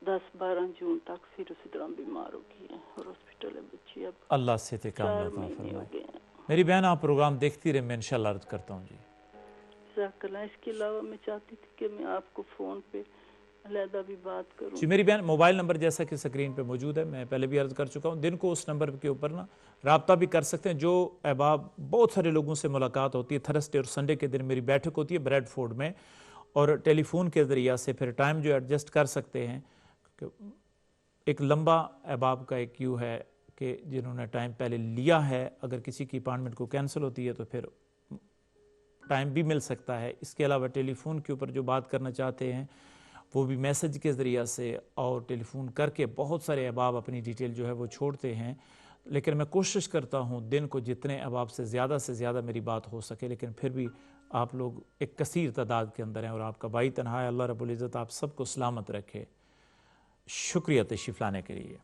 10-12 جون تک پھر اسی طرح بیمار ہو گئی ہے اور ہاسپٹل ہے بچی. اب اللہ سے کامل عطا ہو فرمائے. گئے ہیں. میری بہن آپ پروگرام دیکھتی رہے، میں انشاءاللہ عرض کرتا ہوں. جی جزاک اللہ. اس کے علاوہ میں چاہتی تھی کہ میں آپ کو فون پہ علیحدہ بھی بات کروں. جی میری بہن موبائل نمبر جیسا کہ سکرین پہ موجود ہے، میں پہلے بھی عرض کر چکا ہوں، دن کو اس نمبر کے اوپر نا رابطہ بھی کر سکتے ہیں. جو احباب بہت سارے لوگوں سے ملاقات ہوتی ہے، تھرسڈے اور سنڈے کے دن میری بیٹھک ہوتی ہے بریڈ فورڈ میں، اور ٹیلی فون کے ذریعہ سے پھر ٹائم جو ایڈجسٹ کر سکتے ہیں. ایک لمبا احباب کا ایک کیو ہے کہ جنہوں نے ٹائم پہلے لیا ہے، اگر کسی کی اپائنٹمنٹ کو کینسل ہوتی ہے تو پھر ٹائم بھی مل سکتا ہے. اس کے علاوہ ٹیلی فون کے اوپر جو بات کرنا چاہتے ہیں وہ بھی میسج کے ذریعہ سے اور ٹیلی فون کر کے بہت سارے احباب اپنی ڈیٹیل جو ہے وہ چھوڑتے ہیں. لیکن میں کوشش کرتا ہوں دن کو جتنے احباب سے زیادہ میری بات ہو سکے، لیکن پھر بھی آپ لوگ ایک کثیر تعداد کے اندر ہیں اور آپ کا بھائی تنہا ہے. اللہ رب العزت آپ سب کو سلامت رکھے. شکریہ تشریف لانے کے لیے.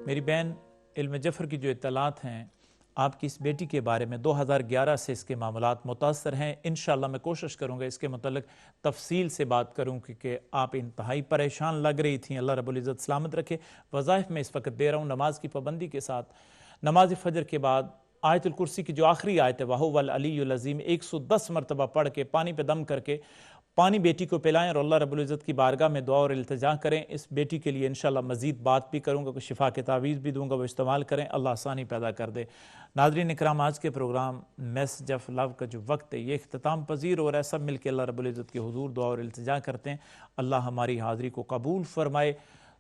میری بہن علم جعفر کی جو اطلاعات ہیں آپ کی اس بیٹی کے بارے میں 2011 سے اس کے معاملات متاثر ہیں. انشاءاللہ میں کوشش کروں گا اس کے متعلق تفصیل سے بات کروں کہ آپ انتہائی پریشان لگ رہی تھیں. اللہ رب العزت سلامت رکھے. وظائف میں اس وقت دے رہا ہوں نماز کی پابندی کے ساتھ. نماز فجر کے بعد آیت الکرسی کی جو آخری آیت ہے وَهُوَ الْعَلِيُّ الْعَظِيمُ 110 مرتبہ پڑھ کے پانی پہ دم کر کے پانی بیٹی کو پلائیں اور اللہ رب العزت کی بارگاہ میں دعا اور التجا کریں. اس بیٹی کے لیے انشاءاللہ مزید بات بھی کروں گا، کوئی شفا کے تعویذ بھی دوں گا، وہ استعمال کریں. اللہ آسانی پیدا کر دے. ناظرین اکرام، آج کے پروگرام میسج آف لو کا جو وقت ہے یہ اختتام پذیر ہو رہا ہے. سب مل کے اللہ رب العزت کے حضور دعا اور التجا کرتے ہیں. اللہ ہماری حاضری کو قبول فرمائے.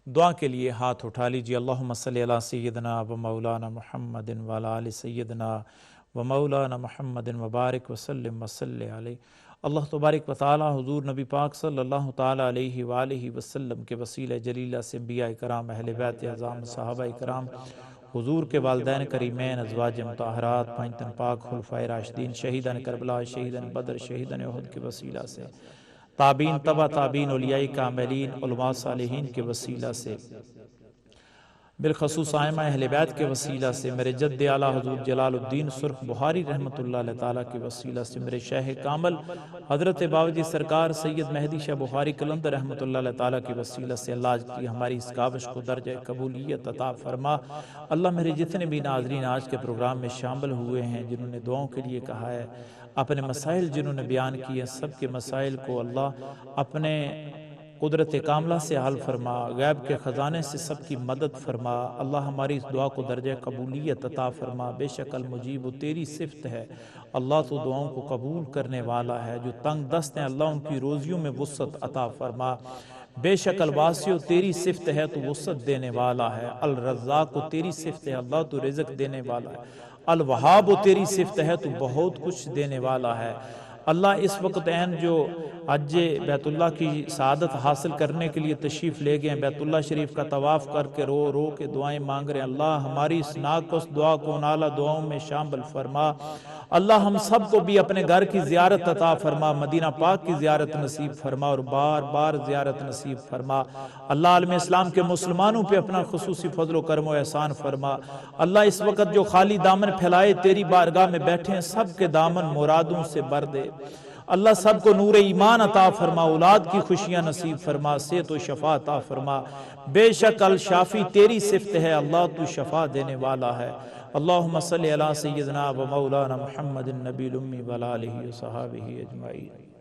دعا کے لیے ہاتھ اٹھا لیجیے. اللہم صلی علی سیدنا و مولانا محمد و علی آل سیدنا و مولانا محمد وبارک وسلم وصلی علیہ. اللہ تبارک و تعالی حضور نبی پاک صلی اللہ تعالی علیہ وآلہ وسلم کے وسیلہ جلیلہ سے انبیاء کرام، اہل بیت اعظام، صحابہ کرام، حضور کے والدین کریمین، ازواج مطہرات، پانچ پاک خلفائے راشدین، شہیدان کربلا، شہیدان بدر، شہیدان احد کے وسیلہ سے، تابعین، تبع تابعین، اولیاء کاملین، علماء صالحین کے وسیلہ سے بالخصوص ائمہ اہل بیت کے وسیلہ سے، میرے جد اعلیٰ حضور جلال الدین سرخ بخاری رحمۃ اللہ علیہ تعالیٰ کے وسیلہ سے، میرے شیخ کامل حضرت باوجی سرکار سید مہدی شاہ بخاری قلندر رحمۃ اللہ علیہ تعالیٰ کے وسیلہ سے اللہ آج کی ہماری اس کاوش کو درجہ قبولیت عطا فرما۔ اللہ میرے جتنے بھی ناظرین آج کے پروگرام میں شامل ہوئے ہیں، جنہوں نے دعاؤں کے لیے کہا ہے، اپنے مسائل جنہوں نے بیان کیے، سب کے مسائل کو اللہ اپنے قدرت کاملہ سے حل فرما، غیب کے خزانے سے سب کی مدد فرما۔ اللہ ہماری اس دعا کو درجہ قبولیت عطا فرما۔ بے شک المجیب و تیری صفت ہے، اللہ تو دعاؤں کو قبول کرنے والا ہے۔ جو تنگ دست ہیں اللہ ان کی روزیوں میں وسعت عطا فرما۔ بے شک الواسع تیری صفت ہے تو وسعت دینے والا ہے۔ الرزاق تیری صفت ہے، اللہ تو رزق دینے والا ہے۔ الوہاب تیری صفت ہے تو بہت کچھ دینے والا ہے۔ اللہ اس وقت عین جو حج بیت اللہ کی سعادت حاصل کرنے کے لیے تشریف لے گئے ہیں، بیت اللہ شریف کا طواف کر کے رو رو کے دعائیں مانگ رہے ہیں، اللہ ہماری اس ناقص دعا کو نالا دعاؤں میں شامل فرما۔ اللہ ہم سب کو بھی اپنے گھر کی زیارت عطا فرما، مدینہ پاک کی زیارت نصیب فرما اور بار بار زیارت نصیب فرما۔ اللہ عالم اسلام کے مسلمانوں پہ اپنا خصوصی فضل و کرم و احسان فرما۔ اللہ اس وقت جو خالی دامن پھیلائے تیری بارگاہ میں بیٹھے ہیں، سب کے دامن مرادوں سے بھر دے۔ اللہ سب کو نور ایمان عطا فرما، اولاد کی خوشیاں نصیب فرما، صحت و شفا عطا فرما۔ بے شک الشافی تیری صفت ہے، اللہ تو شفا دینے والا ہے۔ اللہم صلی علی سیدنا و مولانا محمد النبی الامی و علی آلہ و صحابہ اجمعین۔